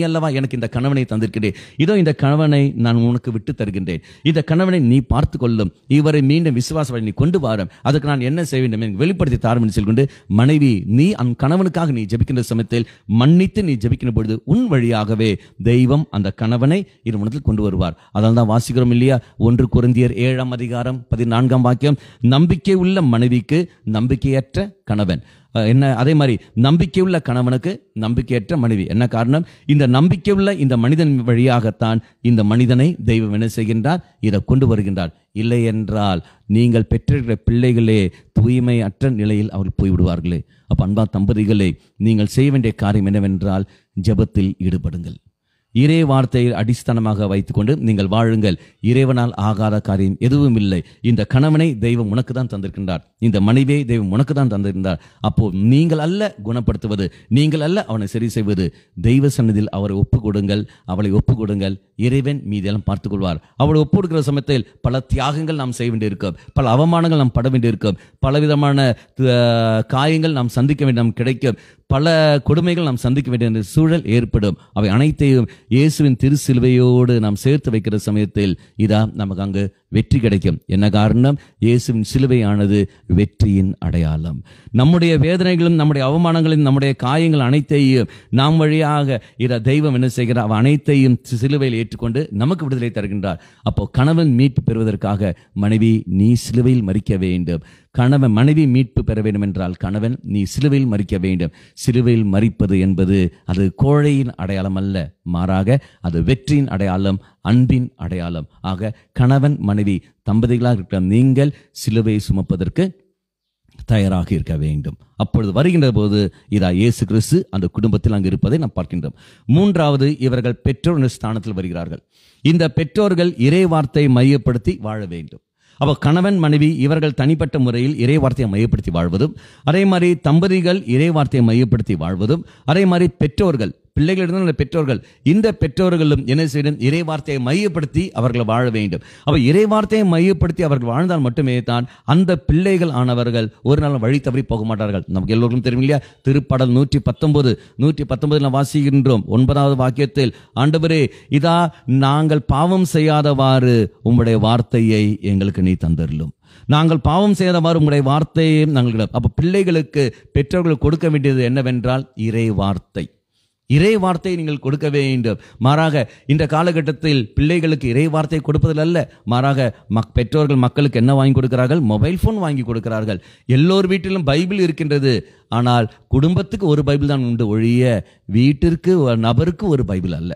அல்லவா எனக்கு இந்த கணவனை தந்திருக்கிறேன், இதோ இந்த கணவனை நான் உனக்கு விட்டு தருகின்றேன், இந்த கணவனை நீ பார்த்து கொள்ளும், இவரை மீண்டும் விசுவாச நீ கொண்டு வாரும், அதுக்கு நான் என்ன செய்ய வேண்டும் எனக்கு வெளிப்படுத்தி தாரும் என்று சொல்லிக்கொண்டு மனைவி நீ அந்த கணவனுக்காக நீ ஜெபிக்கின்ற சமயத்தில் மன்னித்து நீ ஜெபிக்கின்ற பொழுது உன் வழியாகவே தெய்வம் அந்த கணவனை இருமனத்தில் கொண்டு வருவார். அதனால தான் வாசிக்கிறோம் இல்லையா, 1 கொரிந்தியர் 7:14 நம்பிக்கை உள்ள மனைவிக்கு நம்பிக்கையற்ற கணவன் என்ன, அதே மாதிரி நம்பிக்கையுள்ள கணவனுக்கு நம்பிக்கையற்ற மனைவி. என்ன காரணம்? இந்த நம்பிக்கையுள்ள இந்த மனிதன் வழியாகத்தான் இந்த மனிதனை தெய்வம் என்ன செய்கின்றார்? இதை கொண்டு வருகின்றார். இல்லை என்றால் நீங்கள் பெற்றிருக்கிற பிள்ளைகளே தூய்மை அற்ற நிலையில் அவர்கள் போய்விடுவார்களே. அப்ப அன்பா தம்பதிகளே, நீங்கள் செய்ய வேண்டிய காரியம் என்னவென்றால் ஜெபத்தில் ஈடுபடுங்கள். இறை வார்த்தையை அடிஸ்தானமாக வைத்துக்கொண்டு நீங்கள் வாழுங்கள். இறைவனால் ஆகாத காரியம் எதுவும் இல்லை. இந்த கணவனை தெய்வம் உனக்கு தான் தந்திருக்கின்றார், இந்த மனைவியை தெய்வம் உனக்கு தான் தந்திருந்தார். அப்போ நீங்கள் அல்ல குணப்படுத்துவது, நீங்கள் அல்ல அவனை சரி செய்வது. தெய்வ சன்னதியில் அவரை ஒப்பு கொடுங்கள், அவளை ஒப்பு கொடுங்கள். இறைவன் மீதெல்லாம் பார்த்துக் கொள்வார். அவளை ஒப்பு கொடுக்கிற சமயத்தில் பல தியாகங்கள் நாம் செய்ய வேண்டியிருக்கும், பல அவமானங்கள் நாம் பட வேண்டியிருக்கும், பலவிதமான காயங்கள் நாம் சந்திக்க வேண்டிய கிடைக்கும், பல கொடுமைகள் நாம் சந்திக்க வேண்டிய சூழல் ஏற்படும். அவை அனைத்தையும் இயேசுவின் திருச்சிலுவையோடு நாம் சேர்த்து வைக்கிற சமயத்தில் இதா நமக்கு அங்கு வெற்றி கிடைக்கும். என்ன காரணம்? இயேசுவின் சிலுவையானது வெற்றியின் அடையாளம். நம்முடைய வேதனைகளும் நம்முடைய அவமானங்களும் நம்முடைய காயங்கள் அனைத்தையும் நாம் வழியாக இத தெய்வம் என்ன செய்கிறார்? அவ அனைத்தையும் சிலுவையில் ஏற்றுக்கொண்டு நமக்கு விடுதலை தருகின்றார். அப்போ கணவன் மீட்பு பெறுவதற்காக மனைவி நீ சிலுவையில் மரிக்க வேண்டும். கணவன் மனைவி மீட்பு பெற வேண்டும் என்றால் கணவன் நீ சிலுவையில் மரிக்க வேண்டும். சிலுவையில் மரிப்பது என்பது அது கோழையின் அடையாளம் அல்ல, மாறாக அது வெற்றியின் அடையாளம், அன்பின் அடையாளம். ஆக கணவன் மனைவி தம்பதிகளாக இருக்கிற நீங்கள் சிலுவையை சுமப்பதற்கு தயாராக இருக்க வேண்டும். அப்பொழுது வருகின்ற போது இதா இயேசு கிறிஸ்து அந்த குடும்பத்தில் அங்கு இருப்பதை நாம் பார்க்கின்றோம். மூன்றாவது, இவர்கள் பெற்றோர் ஸ்தானத்தில் வருகிறார்கள். இந்த பெற்றோர்கள் இறை வார்த்தையை மையப்படுத்தி வாழ வேண்டும். அப்போ கணவன் மனைவி இவர்கள் தனிப்பட்ட முறையில் இறை வார்த்தையை மையப்படுத்தி வாழ்வதும், அதே மாதிரி தம்பதிகள் இறை வார்த்தையை மையப்படுத்தி வாழ்வதும், அதே மாதிரி பெற்றோர்கள் பிள்ளைகளிடம் பெற்றோர்கள் இந்த பெற்றோர்களும் என்ன செய்யணும்? இறை வார்த்தையை மையப்படுத்தி அவர்கள் வாழ வேண்டும். அப்ப இறை வார்த்தையை மையப்படுத்தி அவர்கள் வாழ்ந்தால் மட்டுமே தான் அந்த பிள்ளைகள் ஆனவர்கள் ஒரு நாள் வழி தவறி போக மாட்டார்கள். நமக்கு எல்லோருக்கும் தெரியும் இல்லையா? திருப்பாடல் 119 வாசிக்கின்றோம். 9வது வாக்கியத்தில், ஆண்டவரே இதா நாங்கள் பாவம் செய்யாதவாறு உம்முடைய வார்த்தையை எங்களுக்கு நீ தந்தருளும். நாங்கள் பாவம் செய்யாதவாறு உங்களுடைய வார்த்தையை நாங்கள். அப்ப பிள்ளைகளுக்கு பெற்றோர்கள் கொடுக்க வேண்டியது என்னவென்றால் இறை வார்த்தை. இறை வார்த்தையை நீங்கள் கொடுக்க வேண்டும். மாறாக இந்த காலகட்டத்தில் பிள்ளைகளுக்கு இறை வார்த்தை கொடுப்பதில் அல்ல, மாறாக பெற்றோர்கள் மக்களுக்கு என்ன வாங்கி கொடுக்கிறார்கள்? மொபைல் போன் வாங்கி கொடுக்கிறார்கள். எல்லோர் வீட்டிலும் பைபிள் இருக்கின்றது, ஆனால் குடும்பத்துக்கு ஒரு பைபிள் தான் உண்டு ஒழிய வீட்டிற்கு நபருக்கு ஒரு பைபிள் அல்ல.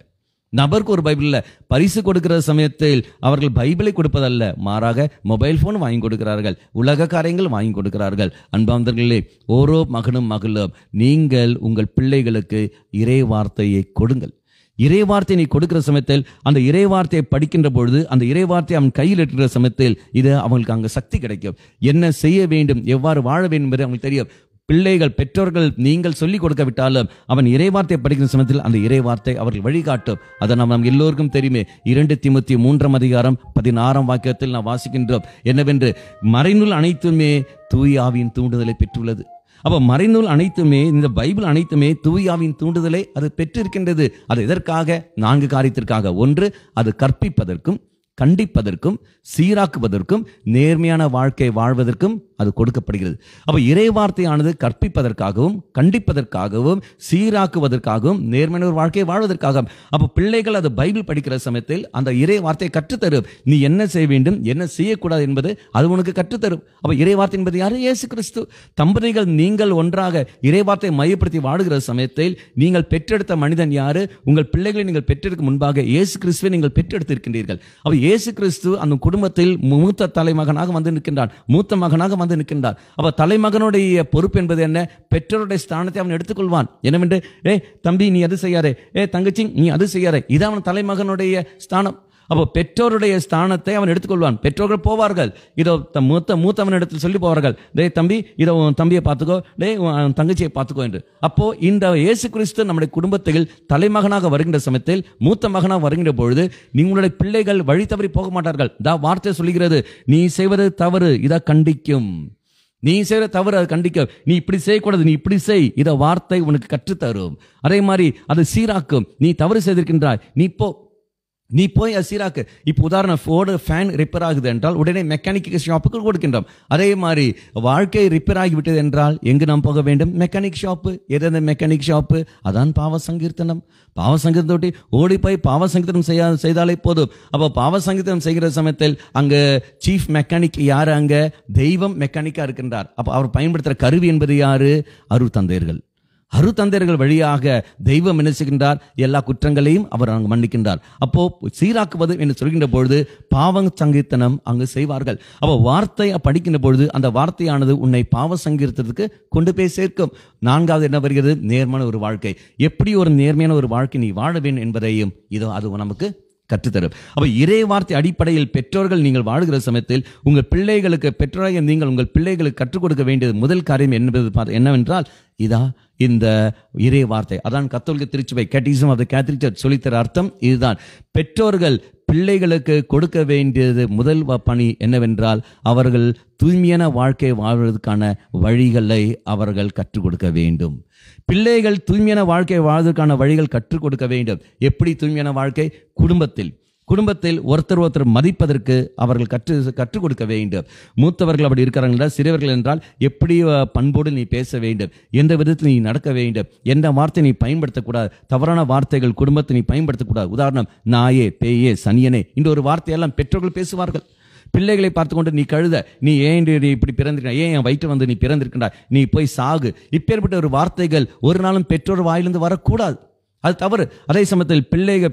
நபருக்கு ஒரு பைபிள் இல்லை. பரிசு கொடுக்கிற சமயத்தில் அவர்கள் பைபிளை கொடுப்பதல்ல, மாறாக மொபைல் போன் வாங்கி கொடுக்கிறார்கள், உலக காரியங்கள் வாங்கி கொடுக்கிறார்கள். அன்பார்ந்தவர்களே, ஓரோ மகனும் மகளும் நீங்கள் உங்கள் பிள்ளைகளுக்கு இறை வார்த்தையை கொடுங்கள். இறை வார்த்தையை நீ கொடுக்கிற சமயத்தில் அந்த இறை வார்த்தையை படிக்கின்ற பொழுது அந்த இறை வார்த்தையை அவன் கையில் எடுக்கிற சமயத்தில் இது அவங்களுக்கு அங்கே சக்தி கிடைக்கும். என்ன செய்ய வேண்டும், எவ்வாறு வாழ வேண்டும் என்பது அவங்களுக்கு தெரியும். பிள்ளைகள் பெற்றோர்கள் நீங்கள் சொல்லிக் கொடுக்க விட்டாலும் அவன் இறைவார்த்தை படிக்கிற சமயத்தில் அந்த இறைவார்த்தை அவர்கள் வழிகாட்டும். அதை நாம் எல்லோருக்கும் தெரியுமே. 2 தீமோத்தேயு 3:16 வாக்கியத்தில் நாம் வாசிக்கின்றோம் என்னவென்று, மறைநூல் அனைத்துமே தூய ஆவியின் தூண்டுதலை பெற்றுள்ளது. அப்ப மறைநூல் அனைத்துமே, இந்த பைபிள் அனைத்துமே தூய ஆவியின் தூண்டுதலை அது பெற்றிருக்கின்றது. அது எதற்காக? 4 காரியத்திற்காக. 1, அது கற்பிப்பதற்கும், கண்டிப்பதற்கும், சீராக்குவதற்கும், நேர்மையான வாழ்க்கை வாழ்வதற்கும் அது கொடுக்கப்படுகிறது. அப்ப இறை வார்த்தையானது கற்பிப்பதற்காகவும், கண்டிப்பதற்காகவும், சீராக்குவதற்காகவும், நேர்மையான வாழ்க்கையை வாழ்வதற்காகவும். அப்ப பிள்ளைகள் அது பைபிள் படிக்கிற சமயத்தில் அந்த இறை வார்த்தையை கற்றுத்தரும். நீ என்ன செய்ய வேண்டும், என்ன செய்யக்கூடாது என்பது அது உனக்கு கற்றுத்தரும். அப்ப இறை வார்த்தை என்பது யாரு? இயேசு கிறிஸ்து. தம்பதிகள் நீங்கள் ஒன்றாக இறை வார்த்தையை மையப்படுத்தி வாழுகிற சமயத்தில் நீங்கள் பெற்றெடுத்த மனிதன் யாரு? உங்கள் பிள்ளைகளை நீங்கள் பெற்றெடுக்க முன்பாக இயேசு கிறிஸ்துவை நீங்கள் பெற்றெடுத்திருக்கின்றீர்கள். அப்ப இயேசு கிறிஸ்து அந்த குடும்பத்தில் மூத்த தலைமகனாக வந்து நிற்கின்றான், மூத்த மகனாக வந்து நிற்கின்றார். அப்ப தலைமகனுடைய பொறுப்பு என்பது என்ன? பெற்றோருடைய ஸ்தானத்தை அவன் எடுத்துக்கொள்வான். என்னவென்று, தம்பி நீ அது செய்யாரே, தங்கச்சி நீ அது செய்யாரே, இது அவன் தலைமகனுடைய ஸ்தானம். அப்போ பெற்றோருடைய ஸ்தானத்தை அவன் எடுத்துக்கொள்வான். பெற்றோர்கள் போவார்கள், இதோ மூத்தவன் இடத்தில் சொல்லி போவார்கள், தம்பி இதோ தம்பியை பார்த்துக்கோ, தங்கச்சியை பார்த்துக்கோ என்று. அப்போ இந்த இயேசு கிறிஸ்து நம்முடைய குடும்பத்தில் தலைமகனாக வருகின்ற சமயத்தில், மூத்த மகனாக வருகின்ற பொழுது உங்களுடைய பிள்ளைகள் வழி தவறி போக மாட்டார்கள். வார்த்தை சொல்லுகிறது, நீ செய்வது தவறு, இதை கண்டிக்கும். நீ செய்கிற தவறு அதை கண்டிக்க, நீ இப்படி செய்யக்கூடாது, நீ இப்படி செய், இதை வார்த்தை உனக்கு கற்றுத்தரும். அதே மாதிரி அது சீராக்கும். நீ தவறு செய்திருக்கின்றாய், நீ போய் சீராக்கு. இப்போ உதாரணம், ஃபேன் ரிப்பேர் ஆகுது என்றால் உடனே மெக்கானிக் ஷாப்புக்கு கொடுக்கின்றோம். அதே மாதிரி வாழ்க்கை ரிப்பேர் ஆகிவிட்டது என்றால் எங்கு நாம் போக வேண்டும்? Mechanic shop. எது மெக்கானிக் ஷாப்பு? அதான் பாவ சங்கீர்த்தனம். பாவ சங்கீர்த்தனத்தை ஓடி போய் பாவ சங்கீர்த்தனம் செய்தாலே போதும். அப்போ பாவ சங்கீர்த்தனம் செய்கிற சமயத்தில் அங்கே சீஃப் மெக்கானிக் யாரு? அங்கே தெய்வம் மெக்கானிக்கா இருக்கின்றார். அப்போ அவர் பயன்படுத்துகிற கருவி என்பது யாரு? அருள் தந்தையர்கள். அருத்தந்தையர்கள் வழியாக தெய்வம் என்ன செய்கின்றார்? எல்லா குற்றங்களையும் அவர் அங்கு மன்னிக்கின்றார். அப்போ சீராக்குவது என்று சொல்கின்ற பொழுது பாவ சங்கீர்த்தனம் அங்கு செய்வார்கள். அப்போ வார்த்தை படிக்கின்ற பொழுது அந்த வார்த்தையானது உன்னை பாவ சங்கீர்த்தத்துக்கு கொண்டு போய் சேர்க்கும். 4வது என்ன வருகிறது? நேர்மையான ஒரு வாழ்க்கை. எப்படி ஒரு நேர்மையான ஒரு வாழ்க்கை நீ வாழ வேண்டும் என்பதையும் இதோ அது நமக்கு கற்றுத்தரும். அப்ப இறை வார்த்தை அடிப்படையில் பெற்றோர்கள் நீங்கள் வாழுகிற சமயத்தில் உங்கள் பிள்ளைகளுக்கு, பெற்றோராக நீங்கள் உங்கள் பிள்ளைகளுக்கு கற்றுக் கொடுக்க வேண்டியது முதல் காரியம் என்பது என்னவென்றால் இதா இந்த இறை வார்த்தை. அதான் கத்தோலிக்க திருச்சபை catechism of the Catholic church சொல்லித்தர அர்த்தம் இதுதான். பெற்றோர்கள் பிள்ளைகளுக்கு கொடுக்க வேண்டியது முதல் பணி என்னவென்றால் அவர்கள் தூய்மையான வாழ்க்கை வாழ்வதற்கான வழிகளை அவர்கள் கற்றுக் கொடுக்க வேண்டும். பிள்ளைகள் தூய்மையான வாழ்க்கை வாழ்வதற்கான வழிகள் கற்றுக் கொடுக்க வேண்டும். எப்படி தூய்மையான வாழ்க்கை? குடும்பத்தில் ஒருத்தர் மதிப்பதற்கு அவர்கள் கற்றுக் கொடுக்க வேண்டும். மூத்தவர்கள் அப்படி இருக்கிறாங்களா, சிறியவர்கள் என்றால் எப்படி பண்போடு நீ பேச வேண்டும், எந்த விதத்தில் நீ நடக்க வேண்டும், எந்த வார்த்தை நீ பயன்படுத்தக்கூடாது, தவறான வார்த்தைகள் குடும்பத்தை நீ பயன்படுத்தக்கூடாது. உதாரணம், நாயே, பேயே, சனியனே, இந்த ஒரு வார்த்தையெல்லாம் பெற்றோர்கள் பேசுவார்கள். பிள்ளைகளை பார்த்து கொண்டு நீ கழுத, நீ ஏன் இப்படி பிறந்திருக்க, ஏன் என் வயிற்று வந்து நீ பிறந்திருக்கின்றாய், நீ போய் சாகு, இப்பேற்பட்ட ஒரு வார்த்தைகள் ஒரு நாளும் பெற்றோர் வாயிலிருந்து வரக்கூடாது. அது தவறு. அதே சமயத்தில்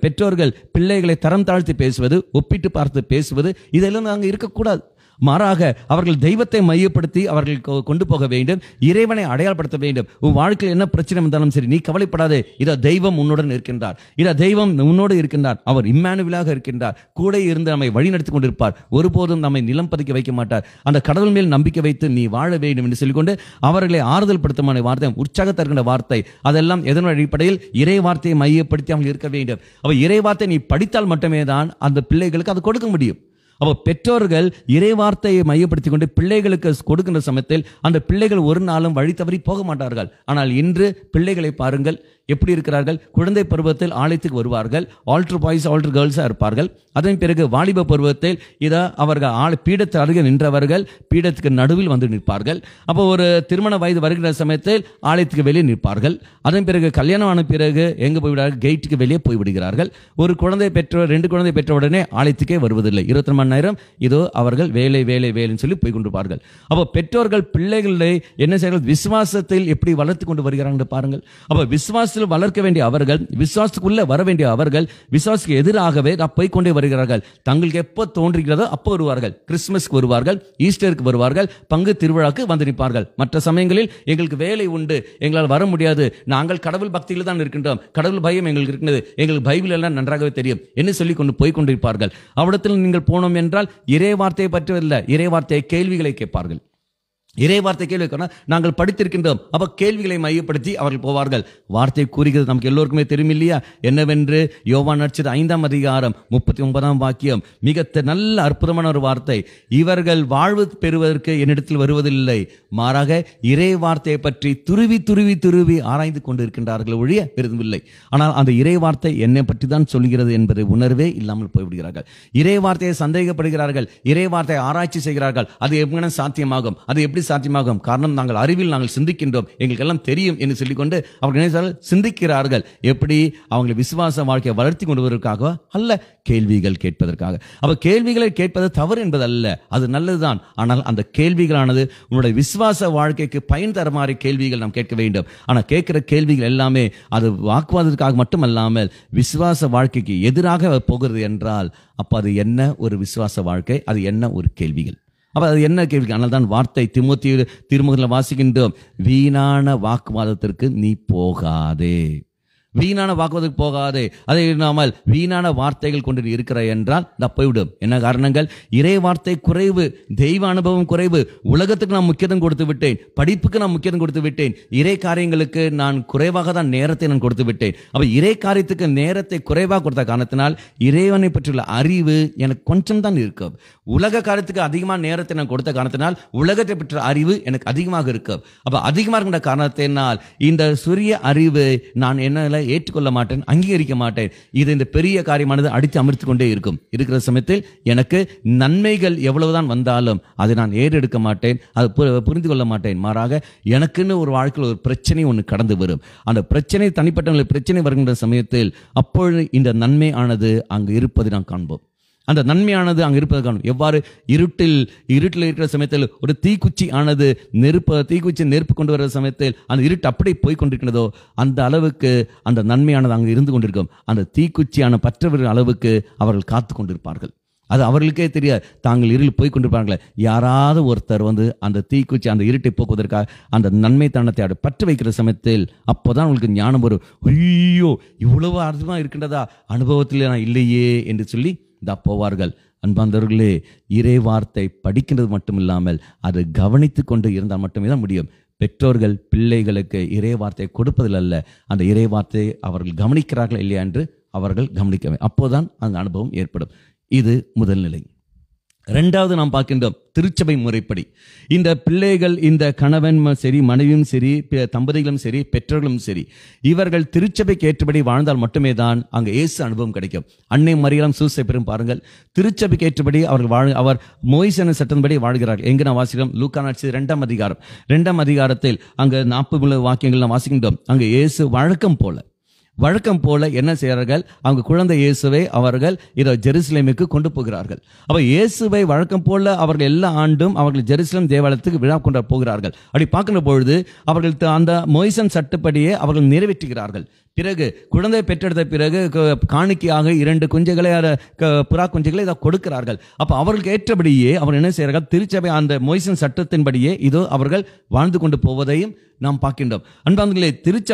பெற்றோர்கள் பிள்ளைகளை தரம் தாழ்த்தி பேசுவது, ஒப்பிட்டு பார்த்து பேசுவது, இதெல்லாம் அங்கே இருக்கக்கூடாது. மாறாக அவர்கள் தெய்வத்தை மையப்படுத்தி அவர்கள் கொண்டு போக வேண்டும். இறைவனை அடையாளப்படுத்த வேண்டும். உன் வாழ்க்கையில் என்ன பிரச்சனை வந்தாலும் சரி, நீ கவலைப்படாதே, இதோ தெய்வம் உன்னுடன் இருக்கின்றார், இதோ தெய்வம் உன்னோடு இருக்கின்றார், அவர் இம்மானுவேலாக இருக்கின்றார், கூட இருந்து நம்மை வழி நடத்தி கொண்டிருப்பார், ஒருபோதும் நம்மை நிலம் பதிக்க வைக்க மாட்டார். அந்த கடவுள் மேல் நம்பிக்கை வைத்து நீ வாழ வேண்டும் என்று சொல்லிக்கொண்டு அவர்களை ஆறுதல் படுத்தமான வார்த்தை, உற்சாகத்தருகின்ற வார்த்தை, அதெல்லாம் எதன் அடிப்படையில்? இறை வார்த்தையை மையப்படுத்தி அவங்க இருக்க வேண்டும். அப்ப இறை வார்த்தை நீ படித்தால் மட்டுமே தான் அந்த பிள்ளைகளுக்கு அது கொடுக்க முடியும். அப்போ பெற்றோர்கள் இறை வார்த்தையை மையப்படுத்தி கொண்டு பிள்ளைகளுக்கு கொடுக்கின்ற சமயத்தில் அந்த பிள்ளைகள் ஒரு நாளும் வழி தவறி போக மாட்டார்கள். ஆனால் இன்று பிள்ளைகளை பாருங்கள் எப்படி இருக்கிறார்கள். குழந்தை பருவத்தில் ஆலயத்துக்கு வருவார்கள், ஆல்டர் பாய்ஸ் ஆல்டர் கேர்ள்ஸாக இருப்பார்கள். அதன் பிறகு வாலிப பருவத்தில் அவர்கள் பீடத்தில் அருகே நின்றவர்கள் பீடத்துக்கு நடுவில் வந்து நிற்பார்கள். அப்போ ஒரு திருமண வயது வருகிற சமயத்தில் ஆலயத்துக்கு வெளியே நிற்பார்கள். அதன் பிறகு கல்யாணம் ஆன பிறகு எங்கே போய்விடார்கள்? கேட்டுக்கு வெளியே போய்விடுகிறார்கள். ஒரு குழந்தை பெற்ற 2 குழந்தை பெற்ற உடனே ஆலயத்துக்கே வருவதில்லை. 24 மணி நேரம் இதோ அவர்கள் வேலை வேலை வேலைன்னு சொல்லி போய் கொண்டிருப்பார்கள். அப்போ பெற்றோர்கள் பிள்ளைகளை என்ன செய்கிறார்கள்? விசுவாசத்தில் எப்படி வளர்த்து கொண்டு வருகிறார்கள் பாருங்கள். அப்போ விசுவாசத்தில் வளர்க்க வேண்டிய அவர்கள், விசுவாசத்துக்குள்ள வர வேண்டிய அவர்கள் விசுவாசத்துக்கு எதிராகவே போய்கொண்டே வருகிறார்கள். தங்களுக்கு எப்போ தோன்றுகிறதோ அப்போ வருவார்கள். கிறிஸ்துமஸ்க்கு வருவார்கள், ஈஸ்டருக்கு வருவார்கள், பங்கு திருவிழாக்கு வந்து நிற்பார்கள். மற்ற சமயங்களில் எங்களுக்கு வேலை உண்டு, எங்களால் வர முடியாது, நாங்கள் கடவுள் பக்தியில் தான் இருக்கின்றோம், கடவுள் பயம் எங்களுக்கு இருக்கிறது, எங்களுக்கு பைபிள் எல்லாம் நன்றாகவே தெரியும் என்று சொல்லி கொண்டு போய்கொண்டிருப்பார்கள். அவ்விடத்தில் நீங்கள் போனோம் என்றால் இறை வார்த்தையை பற்றியல்ல, இறை வார்த்தையை கேள்விகளை கேட்பார்கள். இறை வார்த்தை கேள்வி நாங்கள் படித்திருக்கின்றோம். அப்ப கேள்விகளை மையப்படுத்தி அவர்கள் போவார்கள். வார்த்தை கூறுகிறது நமக்கு எல்லோருக்குமே தெரியும் இல்லையா? என்னவென்று? யோவான் நற்செய்தி 5ஆம் அதிகாரம் 39ஆம் வாக்கியம். மிக நல்ல அற்புதமான ஒரு வார்த்தை. இவர்கள் வாழ்வு பெறுவதற்கு என்னிடத்தில் வருவதில்லை, மாறாக இறை வார்த்தையை பற்றி துருவி துருவி துருவி ஆராய்ந்து கொண்டு இருக்கின்றார்கள் ஒழிய விரும்பவில்லை. ஆனால் அந்த இறை வார்த்தை என்னை பற்றி தான் சொல்கிறது என்பதை உணர்வே இல்லாமல் போய்விடுகிறார்கள். இறை வார்த்தையை சந்தேகப்படுகிறார்கள், இறை வார்த்தையை ஆராய்ச்சி செய்கிறார்கள். அது எப்படி சாத்தியமாகும், அது எப்படி சாத்தியமாகும்? காரணம், நாங்கள் அறிவில் நாங்கள் சிந்திக்கின்றோம், எங்களுக்கு எல்லாம் தெரியும் என்று சொல்லிக்கொண்டு அவர்கள் சிந்திக்கிறார்கள். எப்படி? அவங்களை விசுவாச வாழ்க்கையை வளர்த்தி கொண்டு வருவதற்காக அல்ல, கேள்விகள் கேட்பதற்காக. அப்ப கேள்விகளை கேட்பது தவறு என்பது அல்ல, அது நல்லதுதான். ஆனால் அந்த கேள்விகளானது உன்னுடைய விசுவாச வாழ்க்கைக்கு பயன் தர மாதிரி கேள்விகள் நாம் கேட்க வேண்டும். ஆனால் கேட்கிற கேள்விகள் எல்லாமே அது வாக்குவாதத்திற்காக மட்டுமல்லாமல் விசுவாச வாழ்க்கைக்கு எதிராக போகிறது என்றால் அப்ப அது என்ன ஒரு விசுவாச வாழ்க்கை? அது என்ன ஒரு கேள்விகள்? அப்போ அது என்ன கேள்வி? ஆனால் தான் வார்த்தை தீமோத்தேயு திருமுகத்தில் வாசிக்கின்றோம், வீணான வாக்குவாதத்திற்கு நீ போகாதே, வீணான வாக்குவாதத்துக்கு போகாதே. அதை இல்லாமல் வீணான வார்த்தைகள் கொண்டு இருக்கிறாய் என்றால் போய்விடும். என்ன காரணங்கள்? இறை வார்த்தை குறைவு, தெய்வ அனுபவம் குறைவு, உலகத்துக்கு நான் முக்கியத்துவம் கொடுத்து விட்டேன், படிப்புக்கு நான் முக்கியத்துவம் கொடுத்து விட்டேன், இறை காரியங்களுக்கு நான் குறைவாக தான் நேரத்தை நான் கொடுத்து விட்டேன். அப்ப இறை காரியத்துக்கு நேரத்தை குறைவாக கொடுத்த காரணத்தினால் இறைவனை பற்றியுள்ள அறிவு எனக்கு கொஞ்சம் தான் இருக்கும். உலக காரியத்துக்கு அதிகமாக நேரத்தை நான் கொடுத்த காரணத்தினால் உலகத்தை பற்றிய அறிவு எனக்கு அதிகமாக இருக்கும். அப்ப அதிகமாக இருக்கின்ற காரணத்தினால் இந்த சிறிய அறிவு நான் என்ன ஏற்றுக்கொள்ள மாட்டேன், அங்கீகரிக்க மாட்டேன். இது இந்த பெரிய காரியமானது அடித்து அமர்த்தி கொண்டே இருக்கும். இருக்கிற சமயத்தில் எனக்கு நன்மைகள் எவ்வளவுதான் வந்தாலும் அதை நான் ஏறெடுக்க மாட்டேன், அது புரிந்து கொள்ள மாட்டேன். மாறாக எனக்குன்னு ஒரு வாழ்க்கையில் ஒரு பிரச்சனை ஒன்று கடந்து வரும். அந்த பிரச்சனை, தனிப்பட்ட பிரச்சனை வருகின்ற சமயத்தில் அப்பொழுது இந்த நன்மை ஆனது அங்கு இருப்பதை நாம் காண்போம். அந்த நன்மையானது அங்கே இருப்பதை காணும். எவ்வாறு இருட்டில் இருக்கிற சமயத்தில் ஒரு தீக்குச்சி ஆனது தீக்குச்சி நெருப்பு கொண்டு வர சமயத்தில் அந்த இருட்டு அப்படியே போய் கொண்டிருக்கிறதோ அந்த அளவுக்கு அந்த நன்மையானது அங்கே இருந்து கொண்டிருக்கும். அந்த தீக்குச்சியான பற்றவர்கள் அளவுக்கு அவர்கள் காத்து கொண்டிருப்பார்கள். அது அவர்களுக்கே தெரியாது, தாங்கள் இருளில் போய் கொண்டிருப்பார்களே. யாராவது ஒருத்தர் அந்த தீக்குச்சி அந்த இருட்டை போக்குவதற்காக அந்த நன்மை தனத்தை பற்ற வைக்கிற சமயத்தில் அப்போதான் அவங்களுக்கு ஞானம் வரும். ஐயோ, இவ்வளவு அர்த்தமாக இருக்கின்றதா, அனுபவத்தில் நான் இல்லையே என்று சொல்லி போவார்கள். அன்பார்ந்தவர்களே, இறை வார்த்தை படிக்கின்றது மட்டும் இல்லாமல் அதை கவனித்து கொண்டு இருந்தால் மட்டுமே தான் முடியும். பெற்றோர்கள் பிள்ளைகளுக்கு இறை வார்த்தை கொடுப்பதில் அல்ல, அந்த இறை வார்த்தையை அவர்கள் கவனிக்கிறார்கள் இல்லையா என்று அவர்கள் கவனிக்க, அப்போதான் அந்த அனுபவம் ஏற்படும். இது முதல் நிலை. இரண்டாவது நாம் பார்க்கின்றோம் திருச்சபை முறைப்படி. இந்த பிள்ளைகள், இந்த கணவன் சரி, மனைவியும் சரி, தம்பதிகளும் சரி, பெற்றோர்களும் சரி, இவர்கள் திருச்சபைக்கு ஏற்றபடி வாழ்ந்தால் மட்டுமே தான் அங்கே இயேசு அனுபவம் கிடைக்கும். அன்னை மரியாம் சூசைப்பெரும் பாருங்கள், திருச்சபைக்கு ஏற்றபடி அவர் மோசேயின் சட்டத்தின்படி வாழ்கிறார்கள். எங்க நான் வாசிக்கிறோம், லூக்கா நற்செய்தி 2ஆம் அதிகாரத்தில் அங்கே 40 வாக்கியங்கள் நாம் வாசிக்கின்றோம். அங்கே இயேசு வழக்கம் போல என்ன செய்கிறார்கள், அவங்க குழந்தை இயேசுவை அவர்கள் ஜெருசலேமுக்கு கொண்டு போகிறார்கள். அப்ப இயேசுவை வழக்கம் போல அவர்கள் எல்லா ஆண்டும் அவர்கள் ஜெருசலேம் தேவாலயத்துக்கு விழா கொண்டு போகிறார்கள். அப்படி பார்க்கிற பொழுது அவர்கள் அந்த மோசேயின் சட்டப்படியே அவர்கள் நிறைவேற்றுகிறார்கள். பிறகு குழந்தை பெற்றெடுத்த பிறகு காணிக்கையாக 2 குஞ்சுகளை, புறா குஞ்சுகளை இதை கொடுக்கிறார்கள். அப்ப அவர்களுக்கு ஏற்றபடியே அவர் என்ன செய்கிறார்கள், திருச்சபை அந்த மோசேயின் சட்டத்தின்படியே இதோ அவர்கள் வாழ்ந்து கொண்டு போவதையும் நாம் பார்க்கின்றோம். அன்பார்ந்தவர்களே,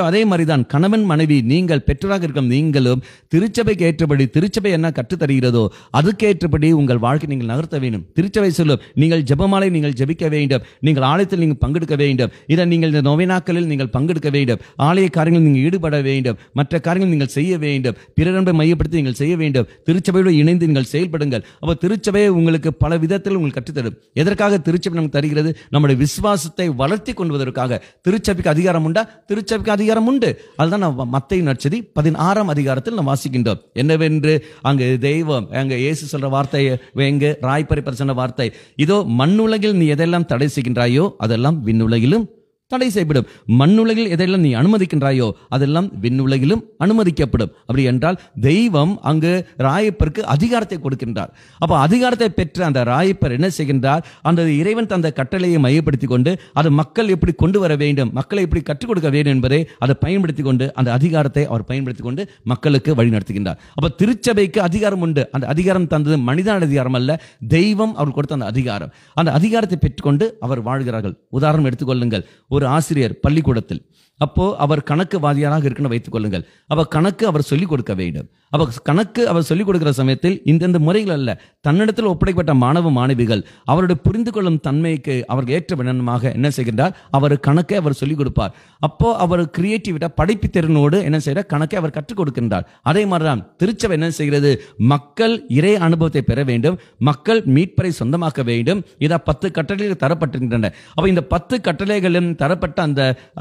அதே மாதிரிதான் கணவன் மனைவி, நீங்கள் பெற்றோராக இருக்கும் நீங்களும் திருச்சபைக்கு ஏற்றபடி, திருச்சபை என்ன கற்றுத்தருகிறதோ அதுக்கேற்றபடி உங்கள் வாழ்க்கை நீங்கள் நகர்த்த வேண்டும். திருச்சபை சொல்லும், நீங்கள் ஜெபமாலை நீங்கள் ஜெபிக்க வேண்டும், நீங்கள் ஆலயத்தில் நீங்கள் பங்கெடுக்க வேண்டும், இதை நீங்கள் இந்த நோவினாக்களில் நீங்கள் பங்கெடுக்க வேண்டும், ஆலய காரியங்கள் நீங்கள் ஈடுபட வேண்டும், மற்ற காரியங்கள் நீங்கள் செய்ய வேண்டும், பிறரன்பை மையப்படுத்தி நீங்கள் செய்ய வேண்டும், திருச்சபையோடு இணைந்து நீங்கள் செயல்படுங்கள். அப்போ திருச்சபையை உங்களுக்கு பல விதத்தில் உங்களுக்கு கற்றுத்தரும். எதற்காக திருச்சபை நமக்கு தருகிறது, நம்முடைய விசுவாசத்தை வளர்த்தி கொள்வதற்காக. திருச்சபைக்கு அதிகாரம் உண்டா? திருச்சபைக்கு அதிகாரம் உண்டு. அதுதான் நாம் மத்தேயு நற்செய்தி 16ஆம் அதிகாரத்தில் நாம் வாசிக்கின்றோம். என்னவென்று அங்கு தெய்வம், அங்கே இயேசு சொல்ற வார்த்தை, எங்க ராய்பரிப்பர் சொன்ன வார்த்தை, இதோ மண்ணுலகில் நீ எதெல்லாம் தடை செய்கின்றாயோ அதெல்லாம் விண்ணுலகிலும் தடை செய்யப்படும், மண்ணுலகில் எதெல்லாம் நீ அனுமதிக்கின்றாயோ அதெல்லாம் விண்ணுலகிலும் அனுமதிக்கப்படும். அப்படி என்றால் தெய்வம் அங்கு ராயப்பருக்கு அதிகாரத்தை கொடுக்கின்றார். அப்போ அதிகாரத்தை பெற்ற அந்த ராயப்பர் என்ன செய்கின்றார், அந்த இறைவன் தந்த கட்டளையை மையப்படுத்தி கொண்டு அது மக்கள் எப்படி கொண்டு வர வேண்டும், மக்களை எப்படி கற்றுக் கொடுக்க வேண்டும் என்பதை அதை பயன்படுத்தி கொண்டு அந்த அதிகாரத்தை அவர் பயன்படுத்தி கொண்டு மக்களுக்கு வழி நடத்துகின்றார். அப்போ திருச்சபைக்கு அதிகாரம் உண்டு. அந்த அதிகாரம் தந்தது மனித அதிகாரம் அல்ல, தெய்வம் அவர் கொடுத்த அந்த அதிகாரம். அந்த அதிகாரத்தை பெற்றுக்கொண்டு அவர் வாழ்கிறார்கள். உதாரணம் எடுத்துக்கொள்ளுங்கள், ஒரு ஆசிரியர் பள்ளிக்கூடத்தில், அப்போ அவர் கணக்கு வாதியாராக இருக்குன்னு வைத்துக் கொள்ளுங்கள். அப்ப கணக்கு அவர் சொல்லிக் கொடுக்க வேண்டும். அப்ப கணக்கு அவர் சொல்லிக் கொடுக்கிற சமயத்தில் இந்தந்த முறைகள் அல்ல, தன்னிடத்தில் ஒப்படைக்கப்பட்ட மாணவிகள் அவருடைய புரிந்து கொள்ளும் தன்மைக்கு அவர்கள் ஏற்ற விதமாக என்ன செய்கின்றார், அவர் கணக்கை அவர் சொல்லிக் கொடுப்பார். அப்போ அவர் கிரியேட்டிவிட்டா, படைப்பு திறனோடு என்ன செய்யற கணக்கை அவர் கற்றுக் கொடுக்கின்றார். அதே மாதிரிதான் திருச்சபை என்ன செய்கிறது, மக்கள் இறை அனுபவத்தை பெற வேண்டும், மக்கள் மீட்பரை சொந்தமாக்க வேண்டும். இதை 10 கட்டளைகள் தரப்பட்டிருக்கின்றன. அப்ப இந்த 10 கட்டளைகளும் தரப்பட்ட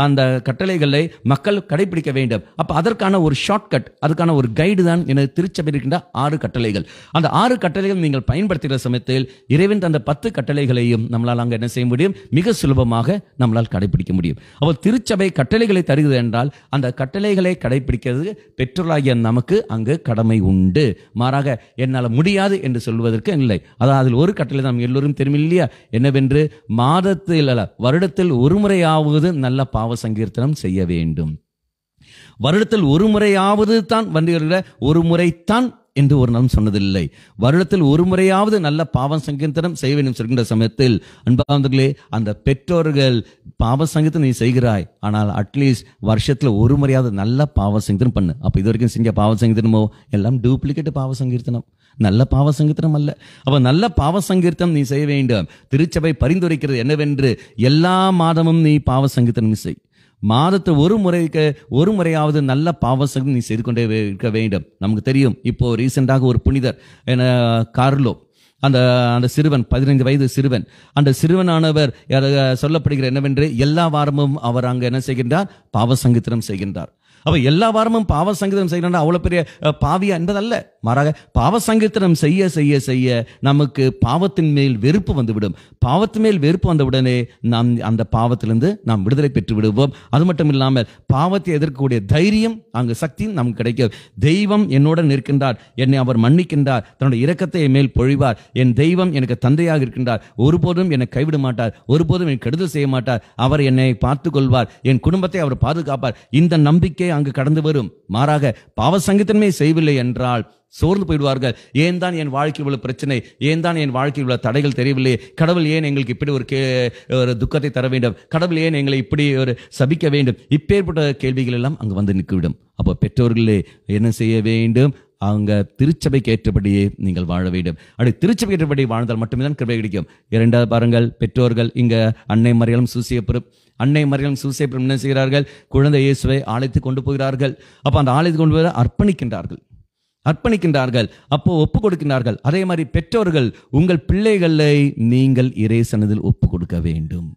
அந்த கட்டளைகளை மக்கள் கடைபிடிக்க வேண்டும். அப்ப அதற்கான ஒரு ஷார்ட்கட், அதுக்கான ஒரு கைடு தான் எனது திருச்சபை இருக்கின்ற 6 கட்டளைகள். அந்த 6 கட்டளைகள் நீங்கள் பயன்படுத்துகிற சமயத்தில் இறைவன் அந்த 10 கட்டளைகளையும் நம்மளால் அங்க என்ன செய்ய முடியும், மிக சுலபமாக நம்மளால் கடைபிடிக்க முடியும். அப்போ திருச்சபை கட்டளைகளை தருகிறது என்றால் அந்த கட்டளைகளை கடைபிடிக்கிறது பெற்றோராகிய நமக்கு அங்கு கடமை உண்டு. மாறாக என்னால் முடியாது என்று சொல்வதற்கு இல்லை. அதாவது அதில் ஒரு கட்டளை நாம் எல்லோரும் தெரியும் இல்லையா, என்னவென்று மாதத்தில் அல்ல வருடத்தில் ஒரு முறையாவது நல்ல பாவ சங்கீர்த்தனம் செய்ய வேண்டும். வருடத்தில் ஒரு முறையாவது தான் வந்துகிற, ஒரு முறைத்தான் என்று ஒரு நாளும் சொன்னதில்லை. வருடத்தில் ஒரு முறையாவது நல்ல பாவ சங்கீர்த்தனம் செய்ய வேண்டும் சொல்கின்ற சமயத்தில் அன்பார்ந்தவர்களே, அந்த பெற்றோர்கள் பாவ சங்கீர்த்தனம் நீ செய்கிறாய், ஆனால் அட்லீஸ்ட் வருஷத்துல ஒரு முறையாவது நல்ல பாவ சங்கீர்த்தனம் பண்ணு. அப்ப இது வரைக்கும் செஞ்ச பாவ சங்கீர்த்தனமோ எல்லாம் டூப்ளிகேட் பாவ சங்கீர்த்தனம், நல்ல பாவ சங்கீர்த்தனம் அல்ல. அப்ப நல்ல பாவ சங்கீர்த்தனம் நீ செய்ய வேண்டும். திருச்சபை பரிந்துரைக்கிறது என்னவென்று, எல்லா மாதமும் நீ பாவ சங்கீர்த்தனம் செய். மாதத்தில் ஒரு முறையாவது நல்ல பாவ சங்கீர்த்தனம் நீ செய்து கொண்டே இருக்க வேண்டும். நமக்கு தெரியும், இப்போ ரீசெண்டாக ஒரு புனிதர் கார்லோ, அந்த சிறுவன் 15 வயது சிறுவன், அந்த சிறுவனானவர் சொல்லப்படுகிற என்னவென்று, எல்லா வாரமும் அவர் அங்கு என்ன செய்கின்றார், பாவ சங்கீர்த்தனம் செய்கின்றார். அவ எல்லா வாரமும் பாவ சங்கீதம் செய்யணும் அவ்வளவு பெரிய பாவியா என்பதல்ல. மாறாக பாவ சங்கீதம் செய்ய செய்ய செய்ய நமக்கு பாவத்தின் மேல் வெறுப்பு வந்துவிடும். பாவத்தின் மேல் வெறுப்பு வந்தவுடனே நாம் அந்த பாவத்திலிருந்து நாம் விடுதலை பெற்று விடுவோம். அது மட்டும் இல்லாமல் பாவத்தை எதிர்க்கக்கூடிய தைரியம் அங்கு சக்தியும் நமக்கு கிடைக்கும். தெய்வம் என்னுடன் இருக்கின்றார், என்னை அவர் மன்னிக்கின்றார், தன்னுடைய இரக்கத்தை என் மேல் பொழிவார். என் தெய்வம் எனக்கு தந்தையாக இருக்கின்றார், ஒருபோதும் என்னை கைவிட மாட்டார், ஒருபோதும் என்னை கெடுதல் செய்ய மாட்டார், அவர் என்னை பார்த்துக் கொள்வார், என் குடும்பத்தை அவர் பாதுகாப்பார். இந்த நம்பிக்கை அங்கு கடந்து வரும். மாறாக பாவ சங்கீதமே செய்யவில்லை என்றால் சோர்ந்து போயிடுவார்கள். ஏன் தான் என் வாழ்க்கையில் உள்ள பிரச்சனை, ஏன் தான் என் வாழ்க்கையில் உள்ள தடைகள் தெரியவில்லை, கடவுள் ஏன் எங்களுக்கு இப்படி ஒரு துக்கத்தை தர வேண்டும், கடவுள் ஏன் எங்களை இப்படி ஒரு சபிக்க வேண்டும், இப்பேற்பட்ட கேள்விகள் எல்லாம் அங்கு வந்து நிற்கிவிடும். அப்போ பெற்றோர்களே என்ன செய்ய வேண்டும்? அவங்க திருச்சபைக்கு ஏற்றபடியே நீங்கள் வாழ வேண்டும். அப்படி திருச்சபைக்கு ஏற்றபடி வாழ்ந்தால் மட்டுமே தான் கிருபை கிடைக்கும். இரண்டாவது பாருங்கள், பெற்றோர்கள் இங்க அன்னை மரியாளும் சூசேப்பரும் என்ன செய்கிறார்கள்? குழந்தை இயேசுவை ஆலயத்துக்கு கொண்டு போகிறார்கள். அப்போ அந்த ஆலயத்துக்கு கொண்டு போய் அர்ப்பணிக்கின்றார்கள். அப்போ ஒப்பு கொடுக்கின்றார்கள். அதே மாதிரி பெற்றோர்கள் உங்கள் பிள்ளைகளை நீங்கள் இறைசனத்தில் ஒப்பு கொடுக்க வேண்டும்.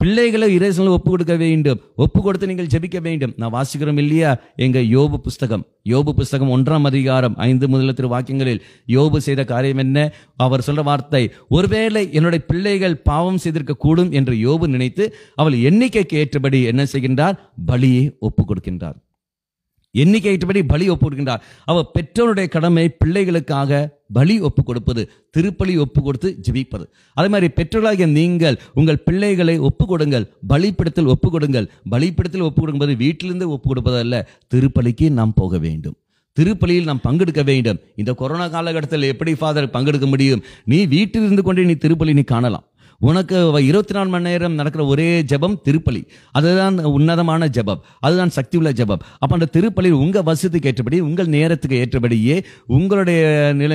பிள்ளைகளை இறைசனில் ஒப்பு கொடுக்க வேண்டும். ஒப்பு கொடுத்து நீங்கள் ஜெபிக்க வேண்டும். நான் வாசிக்கிறோம் இல்லையா, எங்க யோபு புஸ்தகம் 1ஆம் அதிகாரம் 5 வாக்கியங்களில் யோபு செய்த காரியம் என்ன? அவர் சொல்ற வார்த்தை, ஒருவேளை என்னுடைய பிள்ளைகள் பாவம் செய்திருக்க கூடும் என்று யோபு நினைத்து அவள் எண்ணிக்கைக்கு ஏற்றபடி என்ன செய்கின்றார்? பலியை ஒப்பு கொடுக்கின்றார். எண்ணிக்கை ஏற்றபடி பலி ஒப்பு கொடுக்கின்றார். அவர் பெற்றோருடைய கடமை பிள்ளைகளுக்காக பலி ஒப்பு கொடுப்பது, திருப்பலி ஒப்பு கொடுத்து ஜெபிப்பது. அதே மாதிரி பெற்றோர்களாகிய நீங்கள் உங்கள் பிள்ளைகளை ஒப்பு கொடுங்கள், பலிப்பிடத்தில் ஒப்பு கொடுங்கள். பலிப்பிடத்தில் ஒப்பு கொடுக்கும்போது வீட்டிலிருந்து ஒப்பு கொடுப்பதல்ல, திருப்பலிக்கு நாம் போக வேண்டும், திருப்பலியில் நாம் பங்கெடுக்க வேண்டும். இந்த கொரோனா காலகட்டத்தில் எப்படி ஃபாதர் பங்கெடுக்க முடியும்? நீ வீட்டில் இருந்து கொண்டே நீ திருப்பலி நீ காணலாம். உனக்கு 24 மணி நேரம் நடக்கிற ஒரே ஜெபம் திருப்பலி. அதுதான் உன்னதமான ஜெபம், அதுதான் சக்தி உள்ள ஜெபம். அப்ப அந்த திருப்பலி உங்க வசதிக்கு ஏற்றபடி, உங்கள் நேரத்துக்கு ஏற்றபடியே, உங்களுடைய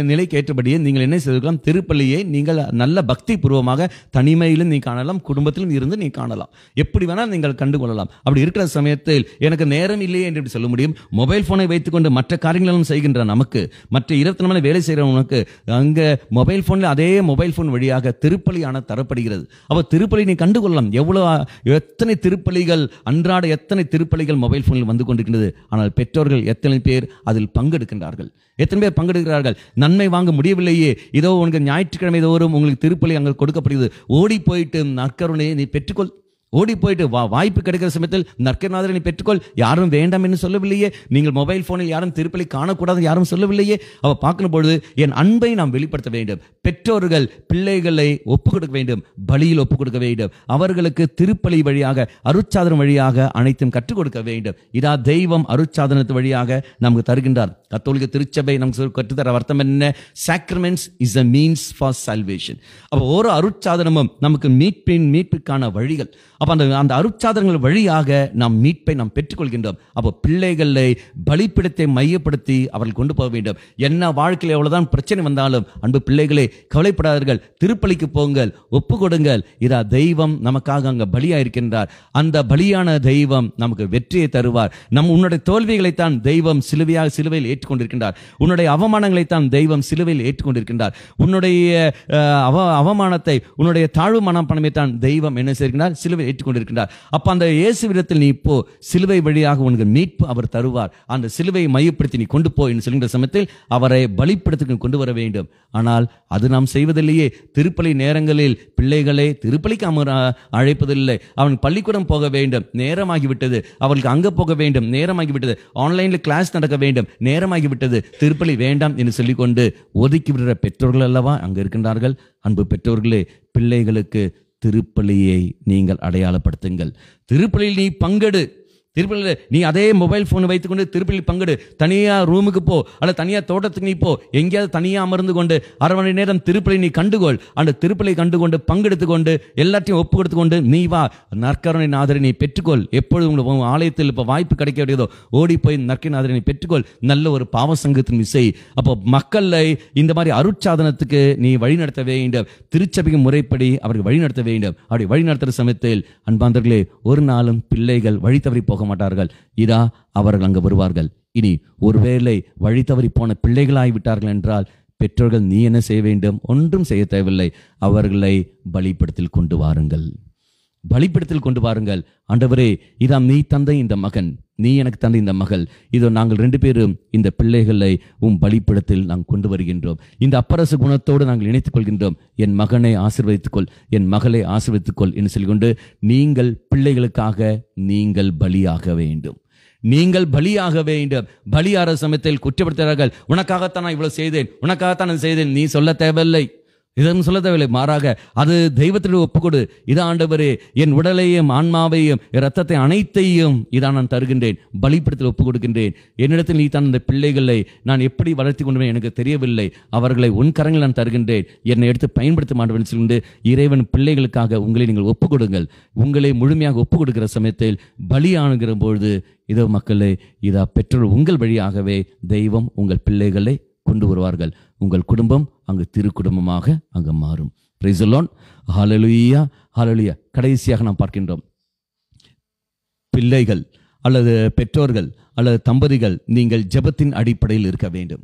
நிலைக்கு ஏற்றபடியே நீங்கள் என்ன செய்யலாம்? திருப்பலியை நீங்கள் நல்ல பக்தி பூர்வமாக தனிமையிலும் நீ காணலாம், குடும்பத்திலும் இருந்து நீ காணலாம், எப்படி வேணால் நீங்கள் கண்டுகொள்ளலாம். அப்படி இருக்கிற சமயத்தில் எனக்கு நேரம் இல்லையே என்று சொல்ல முடியும். மொபைல் போனை வைத்துக்கொண்டு மற்ற காரியங்களும் செய்கின்ற நமக்கு, மற்ற 24 மணி வேலை செய்கிறவனுக்கு அங்க மொபைல் போன்ல அதே மொபைல் போன் வழியாக திருப்பலியான தரப்பு. அப்ப திருப்பலி நீ கண்டுகொள்ளலாம். எத்தனை திருப்பலிகள், அன்றாட எத்தனை திருப்பலிகள் மொபைல் போனில் வந்து கொண்டிருக்கிறது. ஆனால் பெற்றோர்கள் எத்தனை பேர் அதில் பங்கெடுக்கின்றார்கள்? எத்தனை பேர் பங்கெடுக்கிறார்கள்? நன்மை வாங்க முடியவில்லையே, இதோ உனக்கு ஞாயிற்றுக்கிழமை தோறும் உங்களுக்கு திருப்பலி அங்கே கொடுக்கப்படுகிறது, ஓடி போயிட்டு நற்கருணையை நீ பெற்றுக்கொள். ஓடி போயிட்டு வாய்ப்பு கிடைக்கிற சமயத்தில் நற்கருணாதரை நீ பெற்றுக்கொள். யாரும் வேண்டாம் என்று சொல்லவில்லையே. நீங்கள் மொபைல் போனில் யாரும் திருப்பலி காணக்கூடாது யாரும் சொல்லவில்லையே. அவ பார்க்கும் பொழுது என் அன்பை நாம் வெளிப்படுத்த வேண்டும். பெற்றோர்கள் பிள்ளைகளை ஒப்புக் கொடுக்க வேண்டும், பலியில் ஒப்புக் கொடுக்க வேண்டும். அவர்களுக்கு திருப்பலி வழியாக, அருட்சாதனம் வழியாக அனைத்தும் கற்றுக் கொடுக்க வேண்டும். இதா தெய்வம் அருட்சாதனத்து வழியாக நமக்கு தருகின்றார். கத்தோலிக்க திருச்சபை நமக்கு கற்றுத்தர அர்த்தம் என்ன? Sacraments is a means for salvation. அப்போ ஒரு அருட்சாதனமும் நமக்கு மீட்புக்கான வழிகள். அப்ப அந்த அருட்சாதனங்கள் வழியாக நாம் மீட்பை நாம் பெற்றுக்கொள்கின்றோம். அப்போ பிள்ளைகளை பலிப்பிடத்தை மையப்படுத்தி அவர்கள் கொண்டு போக வேண்டும். என்ன வாழ்க்கையில் எவ்வளவுதான் பிரச்சனை வந்தாலும் அன்பு பிள்ளைகளே கவலைப்படாதீர்கள், திருப்பலிக்கு போங்கள், ஒப்பு கொடுங்கள். இதா தெய்வம் நமக்காக அங்க பலியா இருக்கின்றார். அந்த பலியான தெய்வம் நமக்கு வெற்றியை தருவார். உன்னுடைய தோல்விகளைத்தான் தெய்வம் சிலுவையில் ஏற்றுக்கொண்டிருக்கின்றார். உன்னுடைய அவமானங்களைத்தான் தெய்வம் சிலுவையில் ஏற்றுக்கொண்டிருக்கின்றார். உன்னுடைய அவமானத்தை, உன்னுடைய தாழ்வு மனப்பான்மையை தான் தெய்வம் என்ன செய்கின்றார்? சிலுவை ஏற்றுக்கொண்டிருக்கின்றார். அப்ப அந்த இயேசுவிடத்தில் நீ இப்போ சிலுவை வழியாக உனக்கு மீட்பு அவர் தருவார். அந்த சிலுவையை மையப்படுத்தி நீ கொண்டு போய் சொல்கின்ற சமயத்தில் அவரை பலிப்பிடத்துக்கு கொண்டு வர வேண்டும். ஆனால் அது நாம் செய்வதில்லையே. திருப்பலி நேரங்களில் பிள்ளைகளை திருப்பலிக்கு அழைப்பதில்லை. அவன் பள்ளிக்கூடம் போக வேண்டும், நேரமாகிவிட்டது. அவர்களுக்கு அங்க போக வேண்டும், நேரமாகிவிட்டது. ஆன்லைன்ல கிளாஸ் நடக்க வேண்டும், நேரமாகிவிட்டது. திருப்பலி வேண்டாம் என்று சொல்லிக்கொண்டு ஒதுக்கி விடுற பெற்றோர்கள் அல்லவா அங்க இருக்கின்றார்கள். அன்பு பெற்றோர்களே, பிள்ளைகளுக்கு திருப்பலியை நீங்கள் அடையாளப்படுத்துங்கள். திருப்பலியில் நீ பங்கெடு. திருப்பலியில் நீ அதே மொபைல் போனை வைத்துக்கொண்டு திருப்பலியில் பங்கெடு. தனியா ரூமுக்கு போ, அல்ல தனியா தோட்டத்துக்கு நீ போ, எங்கேயாவது தனியா அமர்ந்து கொண்டு 1/2 மணி நேரம் திருப்பலி நீ கண்டுகொள். அந்த திருப்பலியை கண்டுகொண்டு பங்கெடுத்து கொண்டு எல்லாத்தையும் ஒப்பு கொடுத்து கொண்டு நீ வா, நற்கருணை நாதரை நீ பெற்றுக்கொள். எப்பொழுது உங்களுக்கு ஆலயத்தில் இப்போ வாய்ப்பு கிடைக்க வேண்டியதோ ஓடி போய் நற்கருணை நாதரை நீ பெற்றுக்கொள். நல்ல ஒரு பாவ சங்கத்தின் விசை. அப்போ மக்களை இந்த மாதிரி அருட்சாதனத்துக்கு நீ வழிநடத்த வேண்டும். திருச்சபைக்கு முறைப்படி அவர்கள் வழிநடத்த வேண்டும். அப்படி வழிநடத்துகிற சமயத்தில் அன்பாந்தர்களே, ஒரு நாளும் பிள்ளைகள் வழி தவறி போக மாட்டார்கள். இதா அவர்கள் அங்கு வருவார்கள். இனி ஒருவேளை வழி தவறி போன பிள்ளைகளாகிவிட்டார்கள் என்றால் பெற்றோர்கள் நீ என்ன செய்ய வேண்டும்? ஒன்றும் செய்ய தேவையில்லை. அவர்களை பலிப்பிடத்தில் கொண்டு வாருங்கள், பலிப்பிடத்தில் கொண்டு வாருங்கள். ஆண்டவரே, இதாம் நீ தந்தை இந்த மகன், நீ எனக்கு தந்த இந்த மகள், இதோ நாங்கள் 2 பேரும் இந்த பிள்ளைகளை பலிபீடத்தில் நாங்கள் கொண்டு வருகின்றோம். இந்த அப்பரச குணத்தோடு நாங்கள் இணைத்துக் கொள்கின்றோம். என் மகனை ஆசீர்வதித்துக்கொள், என் மகளை ஆசீர்வதித்துக்கொள் என்று சொல்லிக்கொண்டு, நீங்கள் பிள்ளைகளுக்காக நீங்கள் பலியாக வேண்டும். நீங்கள் பலியாக வேண்டும். பலியார சமயத்தில் குற்றப்படுத்துகிறார்கள். உனக்காகத்தான் நான் இவ்வளவு செய்தேன், உனக்காகத்தான் நான் செய்தேன். நீ சொல்ல தேவையில்லை, இதன் சொல்ல தேவையில்லை. மாறாக அது தெய்வத்திற்கு ஒப்புக்கொடு. இது ஆண்டவரே, என் உடலையும் ஆன்மாவையும் இரத்தத்தை அனைத்தையும் இதான் நான் தருகின்றேன், பலிபீடத்தில் ஒப்புக் கொடுக்கின்றேன். என்னிடத்தில் நீ தான் இந்த பிள்ளைகளை நான் எப்படி வளர்த்தி கொண்டு எனக்கு தெரியவில்லை, அவர்களை உன் கரங்களில் நான் தருகின்றேன், என்னை எடுத்து பயன்படுத்த மாட்டேன் சொல்லிட்டு இறைவன் பிள்ளைகளுக்காக உங்களை நீங்கள் ஒப்புக் கொடுங்கள். உங்களை முழுமையாக ஒப்புக் கொடுக்கிற சமயத்தில் பலியானுகிற பொழுது, இதோ மக்களே, இதா பெற்றோர் உங்கள் வழியாகவே தெய்வம் உங்கள் பிள்ளைகளை கொண்டு வருவார்கள். உங்கள் குடும்பம் அங்கு திருக்குடும்பமாக அங்கு மாறும். Praise the Lord. Hallelujah, hallelujah. கடைசியாக நாம் பார்க்கின்றோம், பிள்ளைகள் அல்லது பெற்றோர்கள் அல்லது தம்பதிகள் நீங்கள் ஜெபத்தின் அடிப்படையில் இருக்க வேண்டும்.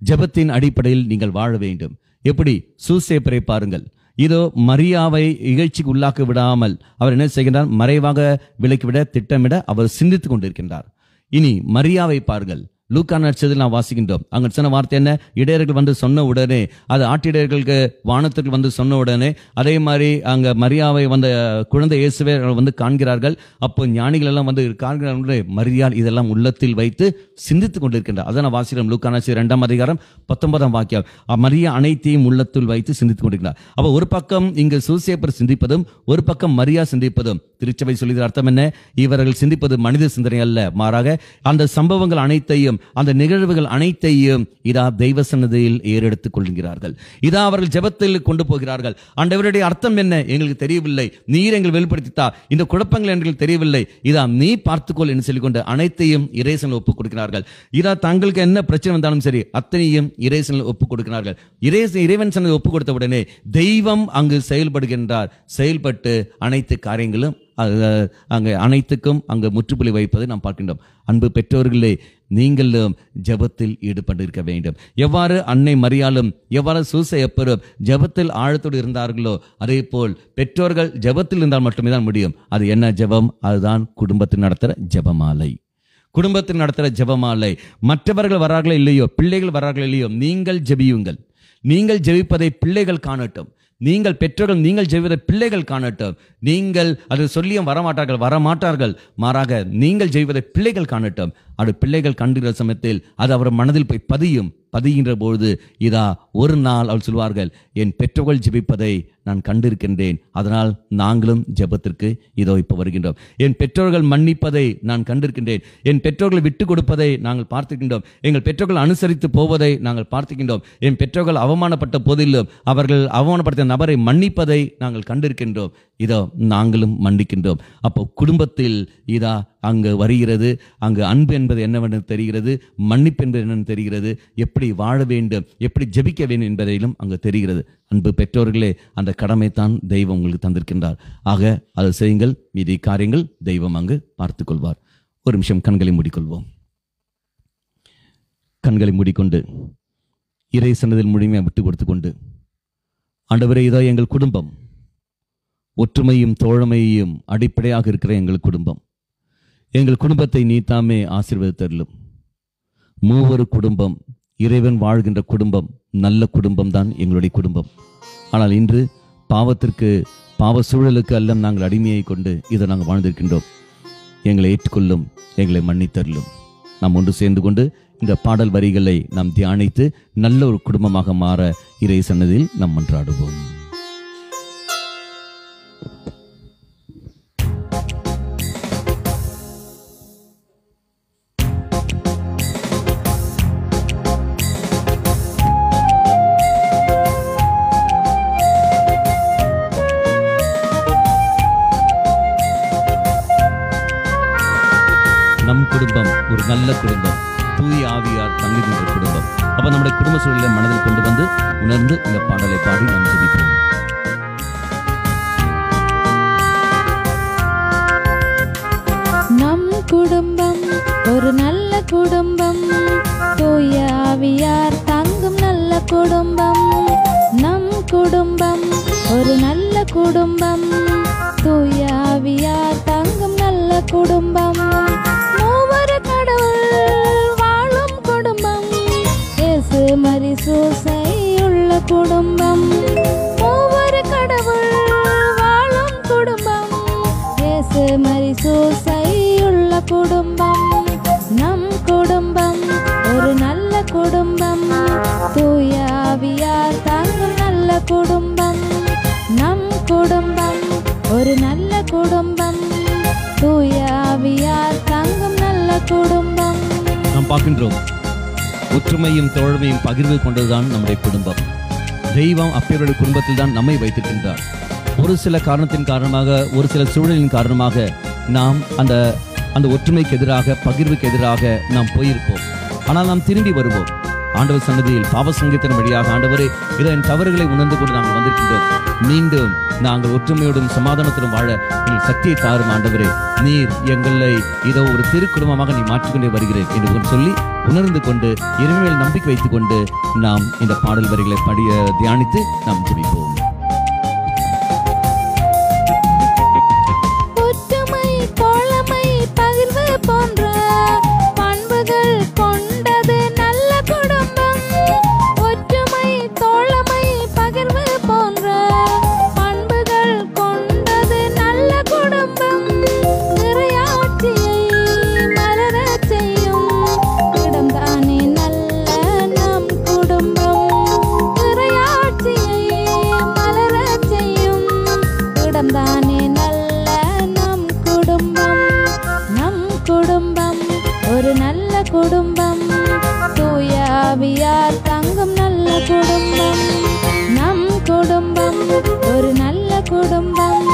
ஜெபத்தின் அடிப்படையில் நீங்கள் வாழ வேண்டும். எப்படி? சூசேப்பரை பாருங்கள். இதோ மரியாவை இகழ்ச்சிக்கு உள்ளாக்க விடாமல் அவர் என்ன செய்கின்றார்? மறைவாக விலக்கிவிட திட்டமிட அவர் சிந்தித்துக் கொண்டிருக்கின்றார். இனி மரியாவை பாருங்கள். லூக்கா நற்செய்தியில் நாம் வாசிக்கின்றோம். அங்க சொன்ன வார்த்தை என்ன? இடையர்கள் வந்து சொன்ன உடனே, அது ஆட்டிடையர்களுக்கு வானத்திற்கு வந்து சொன்ன உடனே, அதே மாதிரி அங்க மரியாவை வந்த குழந்தை இயேசுவை வந்து காண்கிறார்கள். அப்போ ஞானிகள் எல்லாம் வந்து காண்கிறார்கள். மரியாள் இதெல்லாம் உள்ளத்தில் வைத்து சிந்தித்துக் கொண்டிருக்கின்றார். அதான் வாசிக்கிறோம். லூக்கா நற்செய்தி 2ஆம் அதிகாரம் 19ஆம் வாக்கியம். மரியா அனைத்தையும் உள்ளத்தில் வைத்து சிந்தித்துக் கொண்டிருக்கிறார். அப்போ ஒரு பக்கம் இங்கு சூசேப்பர் சிந்திப்பதும், ஒரு பக்கம் மரியா சிந்திப்பதும். திருச்சபை சொல்லுகிற அர்த்தம் என்ன? இவர்கள் சிந்திப்பது மனித சிந்தனை அல்ல, மாறாக அந்த சம்பவங்கள் அனைத்தையும், அந்த நிகழ்வுகள் அனைத்தையும் இதா தெய்வ சன்னதியில் ஏறெடுத்துக் கொள்கிறார்கள். இதா அவர்கள் ஜெபத்தில் கொண்டு போகிறார்கள். ஆண்டவருடைய அர்த்தம் என்ன? எங்களுக்கு தெரியவில்லை, நீர் எங்கள் வெளிப்படுத்தித்தா, இந்த குழப்பங்கள் எங்களுக்கு தெரியவில்லை, இதா நீ பார்த்துக்கொள் என்று சொல்லிக்கொண்டு அனைத்தையும் இறைசனில் ஒப்புக் கொடுக்கிறார்கள். இதா தங்களுக்கு என்ன பிரச்சனை வந்தாலும் சரி, அத்தனையும் இறைசனில் ஒப்புக் கொடுக்கிறார்கள். இறைவன் சன்னதி ஒப்புக் கொடுத்த உடனே தெய்வம் அங்கு செயல்படுகின்றார். செயல்பட்டு அனைத்து காரியங்களும் அங்கே அனைத்துக்கும் அங்கு முற்றுப்புள்ளி வைப்பதை நாம் பார்க்கின்றோம். அன்பு பெற்றோர்களே, நீங்களும் ஜெபத்தில் ஈடுபட்டிருக்க வேண்டும். எவ்வாறு அன்னை மரியாளும் எவ்வாறு சூசேப்பரும் ஜெபத்தில் ஆழத்தோடு இருந்தார்களோ, அதே போல் பெற்றோர்கள் ஜெபத்தில் இருந்தால் மட்டுமே தான் முடியும். அது என்ன ஜெபம்? அதுதான் குடும்பத்தில் நடத்துகிற ஜெபமாலை. குடும்பத்தில் நடத்துகிற ஜெபமாலை. மற்றவர்கள் வரார்களோ இல்லையோ, பிள்ளைகள் வரார்களோ இல்லையோ, நீங்கள் ஜெபியுங்கள். நீங்கள் ஜெபிப்பதை பிள்ளைகள் காணட்டும். நீங்கள் பெற்றோர்கள் நீங்கள் ஜெபிப்பதை பிள்ளைகள் காணட்டும். நீங்கள் அது சொல்லியும் வரமாட்டார்கள். மாறாக நீங்கள் ஜெபிப்பதை பிள்ளைகள் காணட்டும். அது பிள்ளைகள் கண்டுகிற சமயத்தில் அது அவர் மனதில் போய் பதிகின்ற பொழுது, இதா ஒரு நாள் அவள் சொல்வார்கள், என் பெற்றோர்கள் ஜெபிப்பதை நான் கண்டிருக்கின்றேன், அதனால் நாங்களும் ஜெபத்திற்கு இதோ இப்போ வருகின்றோம். என் பெற்றோர்கள் மன்னிப்பதை நான் கண்டிருக்கின்றேன், என் பெற்றோர்கள் விட்டு கொடுப்பதை நாங்கள் பார்த்துக்கின்றோம், எங்கள் பெற்றோர்கள் அனுசரித்து போவதை நாங்கள் பார்த்துக்கின்றோம், என் பெற்றோர்கள் அவமானப்பட்ட போதிலும் அவர்கள் அவமானப்படுத்த நபரை மன்னிப்பதை நாங்கள் கண்டிருக்கின்றோம். இதோ நாங்களும் மன்னிக்கின்றோம். அப்போ குடும்பத்தில் இதா அங்கு வருகிறது. அங்கு அன்பு என்பது என்னவென்று தெரிகிறது, மன்னிப்பு என்பது என்னென்னு தெரிகிறது, எப்படி வாழ வேண்டும், எப்படி ஜெபிக்க வேண்டும் என்பதிலும் அங்கு தெரிகிறது. அன்பு பெற்றோர்களே, அந்த கடமை தான் தெய்வம் உங்களுக்கு தந்திருக்கின்றார். ஆக அதை செய்யுங்கள். மீதி காரியங்கள் தெய்வம் அங்கு பார்த்துக் கொள்வார். ஒரு நிமிஷம் கண்களை மூடிக்கொள்வோம். கண்களை மூடிக்கொண்டு இறை சன்னதியில் முழுமையாக விட்டு கொடுத்து கொண்டு, ஆண்டவரே, இதோ எங்கள் குடும்பம் ஒற்றுமையும் தோழமையும் அடிப்படையாக இருக்கிற எங்கள் குடும்பம். எங்கள் குடும்பத்தை நீ தாமே ஆசீர்வதித்தருளும். மூவரு குடும்பம், இறைவன் வாழ்கின்ற குடும்பம், நல்ல குடும்பம் தான் எங்களுடைய குடும்பம். ஆனால் இன்று பாவத்திற்கு, பாவ சூழலுக்கு எல்லாம் நாங்கள் அடிமையை கொண்டு இதை நாங்கள் வாழ்ந்திருக்கின்றோம். எங்களை ஏற்றுக்கொள்ளும், எங்களை மன்னித்தருளும். நாம் ஒன்று சேர்ந்து கொண்டு இந்த பாடல் வரிகளை நாம் தியானித்து நல்ல ஒரு குடும்பமாக மாற இறை சன்னதியில் நாம் மன்றாடுவோம். நம் குடும்பம் ஒரு நல்ல குடும்பம், தூய ஆவியார் தங்குகின்ற குடும்பம். அப்ப நம்முடைய குடும்ப சூழலை மனதில் கொண்டு வந்து உணர்ந்து இந்த பாடலை பாடி நாம் ஜெபிப்போம். நம் குடும்பம் ஒரு நல்ல குடும்பம், தூய ஆவியார் தங்கும் நல்ல குடும்பம். நம் குடும்பம் ஒரு நல்ல குடும்பம், தூய ஆவியார் தங்கும் நல்ல குடும்பம். குடும்பம், மூவர் கடவுள் வாழும் குடும்பம், இயேசு மரிசூசையுள்ள குடும்பம். நம் குடும்பம் ஒரு நல்ல குடும்பம், தூய ஆவியார் தாங்கும் நல்ல குடும்பம். நம் குடும்பம் ஒரு நல்ல குடும்பம், தூய ஆவியார் தாங்கும் நல்ல குடும்பம். நாம் பார்க்கின்றோம், ஒற்றுமையும் தோழமையும் பகிர்வு கொண்டதுதான் நம்முடைய குடும்பம். தெய்வம் அப்பேருடைய குடும்பத்தில் தான் நம்மை வைத்திருக்கின்றார். ஒரு சில காரணத்தின் காரணமாக, ஒரு சில சூழலின் காரணமாக நாம் அந்த ஒற்றுமைக்கு எதிராக, பகிர்வுக்கு எதிராக நாம் போயிருப்போம். ஆனால் நாம் திரும்பி வருவோம். ஆண்டவர் சன்னதியில் பாவ சங்கீதத்தின் வழியாக, ஆண்டவரே இதோ என் தவறுகளை உணர்ந்து கொண்டு நாங்கள் வந்திருக்கின்றோம், மீண்டும் நாங்கள் ஒற்றுமையோடும் சமாதானத்திலும் வாழ எங்கள் சக்தியை தாரும் ஆண்டவரே, நீர் எங்களை இதோ ஒரு திருக்குடும்பமாக நீ மாற்றிக்கொண்டே வருகிறேன் என்று சொல்லி உணர்ந்து கொண்டு இறைவனில் நம்பிக்கை வைத்துக் கொண்டு நாம் இந்த பாடல் வரிகளை தியானித்து நாம் ஜெபிப்போம். ஒற்றுமை, தோழமை, பகிர்வு போன்ற பண்புகள் கொண்டது நல்ல குடும்பம். ஒற்றுமை, தோழமை, பகிர்வு போன்ற பண்புகள் கொண்டது நல்ல குடும்பம். இறையாட்சியை மலரச் செய்யும் இடம்தானே நல்ல நம் குடும்பம். இறையாட்சியை மலரச் செய்யும் இடம்தானே நல்ல நம் குடும்பம். நம் குடும்பம் ஒரு நல்ல குடும்பம், தூய ஆவியார் தங்கும் நல்ல குடும்பம். நம் குடும்பம் ஒரு நல்ல குடும்பம்,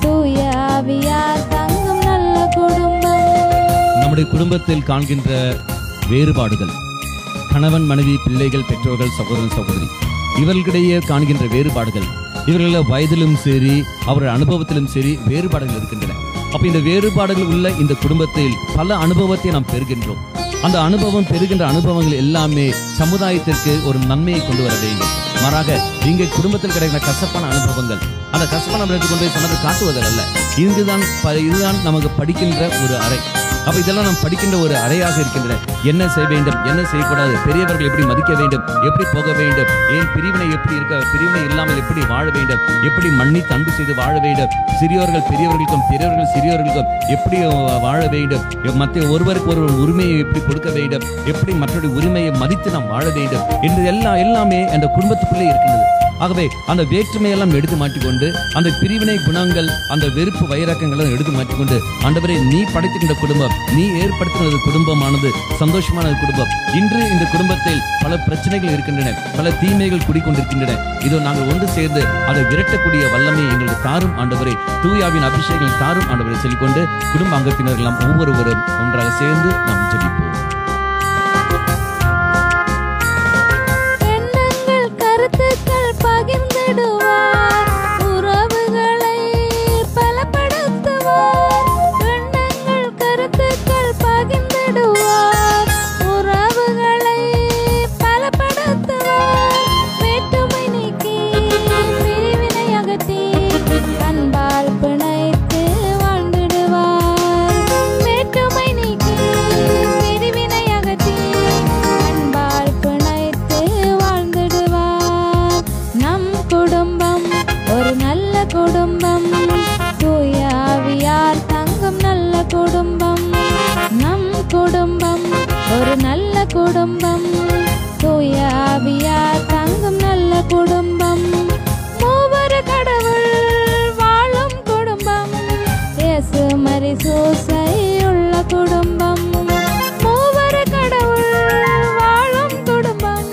தூய ஆவியார் தங்கும் நல்ல குடும்பம். நம்முடைய குடும்பத்தில் காண்கின்ற வேறுபாடுகள், கணவன் மனைவி, பிள்ளைகள், பெற்றோர்கள், சகோதரன் சகோதரி, இவர்களிடையே காண்கின்ற வேறுபாடுகள், இவர்கள வயதிலும் சரி அவருடைய அனுபவத்திலும் சரி வேறுபாடுகள் இருக்கின்றன. அப்ப இந்த வேறுபாடுகள் உள்ள இந்த குடும்பத்தில் பல அனுபவத்தை நாம் பெறுகின்றோம். அந்த அனுபவம், பெறுகின்ற அனுபவங்கள் எல்லாமே சமுதாயத்திற்கு ஒரு நன்மையை கொண்டு வர வேண்டும். மாறாக இங்கே குடும்பத்தில் கிடைக்கிற கசப்பான அனுபவங்கள், அந்த கசப்பான அனுபவத்தை கொண்டு போய் சமத்தை காட்டுவதல்ல. இதுதான் நமக்கு படிக்கின்ற ஒரு அறை. அப்ப இதெல்லாம் நாம் படிக்கின்ற ஒரு அறையாக இருக்கின்றன. என்ன செய்ய வேண்டும், என்ன செய்யக்கூடாது, பெரியவர்கள் எப்படி மதிக்க வேண்டும், எப்படி போக வேண்டும், ஏன் பிரிவினை எப்படி இருக்க, பிரிவினை இல்லாமல் எப்படி வாழ வேண்டும், எப்படி மன்னித்து அன்பு செய்து வாழ வேண்டும், சிறியோர்கள் பெரியவர்களுக்கும் பெரியவர்கள் சிறியோர்களுக்கும் எப்படி வாழ வேண்டும், மற்ற ஒருவருக்கு ஒருவர் உரிமையை எப்படி கொடுக்க வேண்டும், எப்படி மற்றொரு உரிமையை மதித்து நாம் வாழ வேண்டும் என்று எல்லாமே அந்த குடும்பத்துக்குள்ளே இருக்கின்றது. ஆகவே அந்த வேற்றுமையெல்லாம் எடுத்து மாற்றிக்கொண்டு, அந்த பிரிவினை குணங்கள், அந்த வெறுப்பு வைரக்கங்களை எடுத்து மாற்றிக்கொண்டு, ஆண்டவரே நீ படைத்துக்கின்ற குடும்பம், நீ ஏற்படுத்தின குடும்பமானது சந்தோஷமான குடும்பம். இன்று இந்த குடும்பத்தில் பல பிரச்சனைகள் இருக்கின்றன, பல தீமைகள் குடிக்கொண்டிருக்கின்றன. இதோ நாங்கள் ஒன்று சேர்ந்து அதை விரட்டக்கூடிய வல்லமையை எங்களுக்கு தாரும் ஆண்டவரே, தூயாவின் அபிஷேகங்களை தாரும் ஆண்டவரை சொல்லிக்கொண்டு குடும்ப அங்கத்தினர் எல்லாம் ஒவ்வொருவரும் ஒன்றாக சேர்ந்து நாம் ஜெபிப்போம். பகிர்ந்திடுவார், உறவுகளை பலப்படுத்துவார். எண்ணங்கள், கருத்துக்கள் பகிர்ந்திடுவார், உறவுகளை பலப்படுத்துவார். வேற்றுமை நீக்கி பிரிவினை அகற்றி அன்பால் பிணைத்து வாழ்ந்திடுவார். வேற்றுமை நீக்கி பிரிவினை அகற்றி அன்பால் பிணைத்து வாழ்ந்திடுவார். நம் குடும்பம் ஒரு நல்ல குடும்பம், தூய ஆவியார் தங்கும் நல்ல குடும்பம். நம் குடும்பம் ஒரு நல்ல குடும்பம், தூய ஆவியார் தங்கும் நல்ல குடும்பம். மூவர் கடவுள் வாழும் குடும்பம், இயேசு மரிசூசையுள்ள குடும்பம். மூவர் கடவுள் வாழும் குடும்பம்,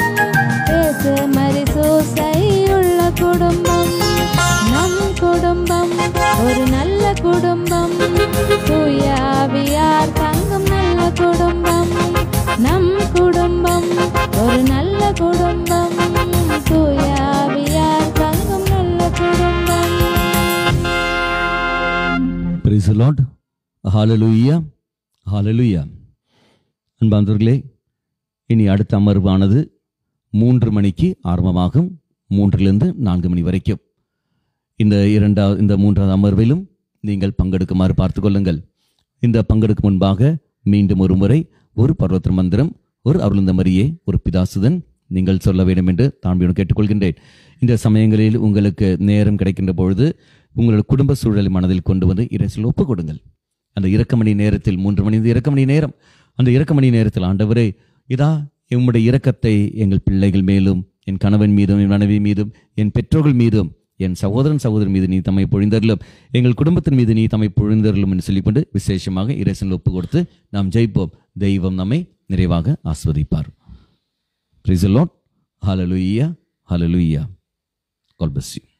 இயேசு மரிசூசையுள்ள குடும்பம். நம் குடும்பம் ஒரு நல்ல குடும்பம், தூய ஆவியார் தங்கும் நல்ல குடும்பம். நம் குடும்பம் ஒரு நல்ல குடும்பம், தூய ஆவியார் தங்கும் நல்ல குடும்பம். Praise the Lord. Hallelujah. Hallelujah. அன்பார்ந்தவர்களே, இனி அடுத்த அமர்வானது 3 மணிக்கு ஆரம்பமாகும். 3லிருந்து 4 மணி வரைக்கும் இந்த 3வது அமர்விலும் நீங்கள் பங்கெடுக்குமாறு பார்த்துக் கொள்ளுங்கள். இந்த பங்கெடுக்கும் முன்பாக மீண்டும் ஒரு முறை ஒரு பரலோக மந்திரம், ஒரு அருளந்த மரியே, ஒரு பிதாசுதன், நீங்கள் சொல்ல வேண்டும் என்று தாழ்மையோடு கேட்டுக்கொள்கின்றேன். இந்த சமயங்களில் உங்களுக்கு நேரம் கிடைக்கின்ற பொழுது உங்களோட குடும்ப சூழலை மனதில் கொண்டு வந்து இறைச்சில் ஒப்பு கொடுங்கள். அந்த இரக்கமணி நேரத்தில் 3 மணி இரக்கமணி நேரம், அந்த இரக்கமணி நேரத்தில் ஆண்டவரே, இதா உம்முடைய இரக்கத்தை எங்கள் பிள்ளைகள் மேலும், என் கணவன் மீதும், என் மனைவி மீதும், என் பெற்றோர்கள் மீதும், என் சகோதரன் சகோதரன் மீது நீ தம்மை பொழிந்தருளும், எங்கள் குடும்பத்தின் மீது நீ தம்மை பொழிந்தருளும் என்று சொல்லிக்கொண்டு விசேஷமாக இறைசனில் ஒப்பு கொடுத்து நாம் ஜெயிப்போம். தெய்வம் நம்மை நிறைவாக ஆஸ்வதிப்பார். Praise the Lord. Hallelujah. Hallelujah. God bless you.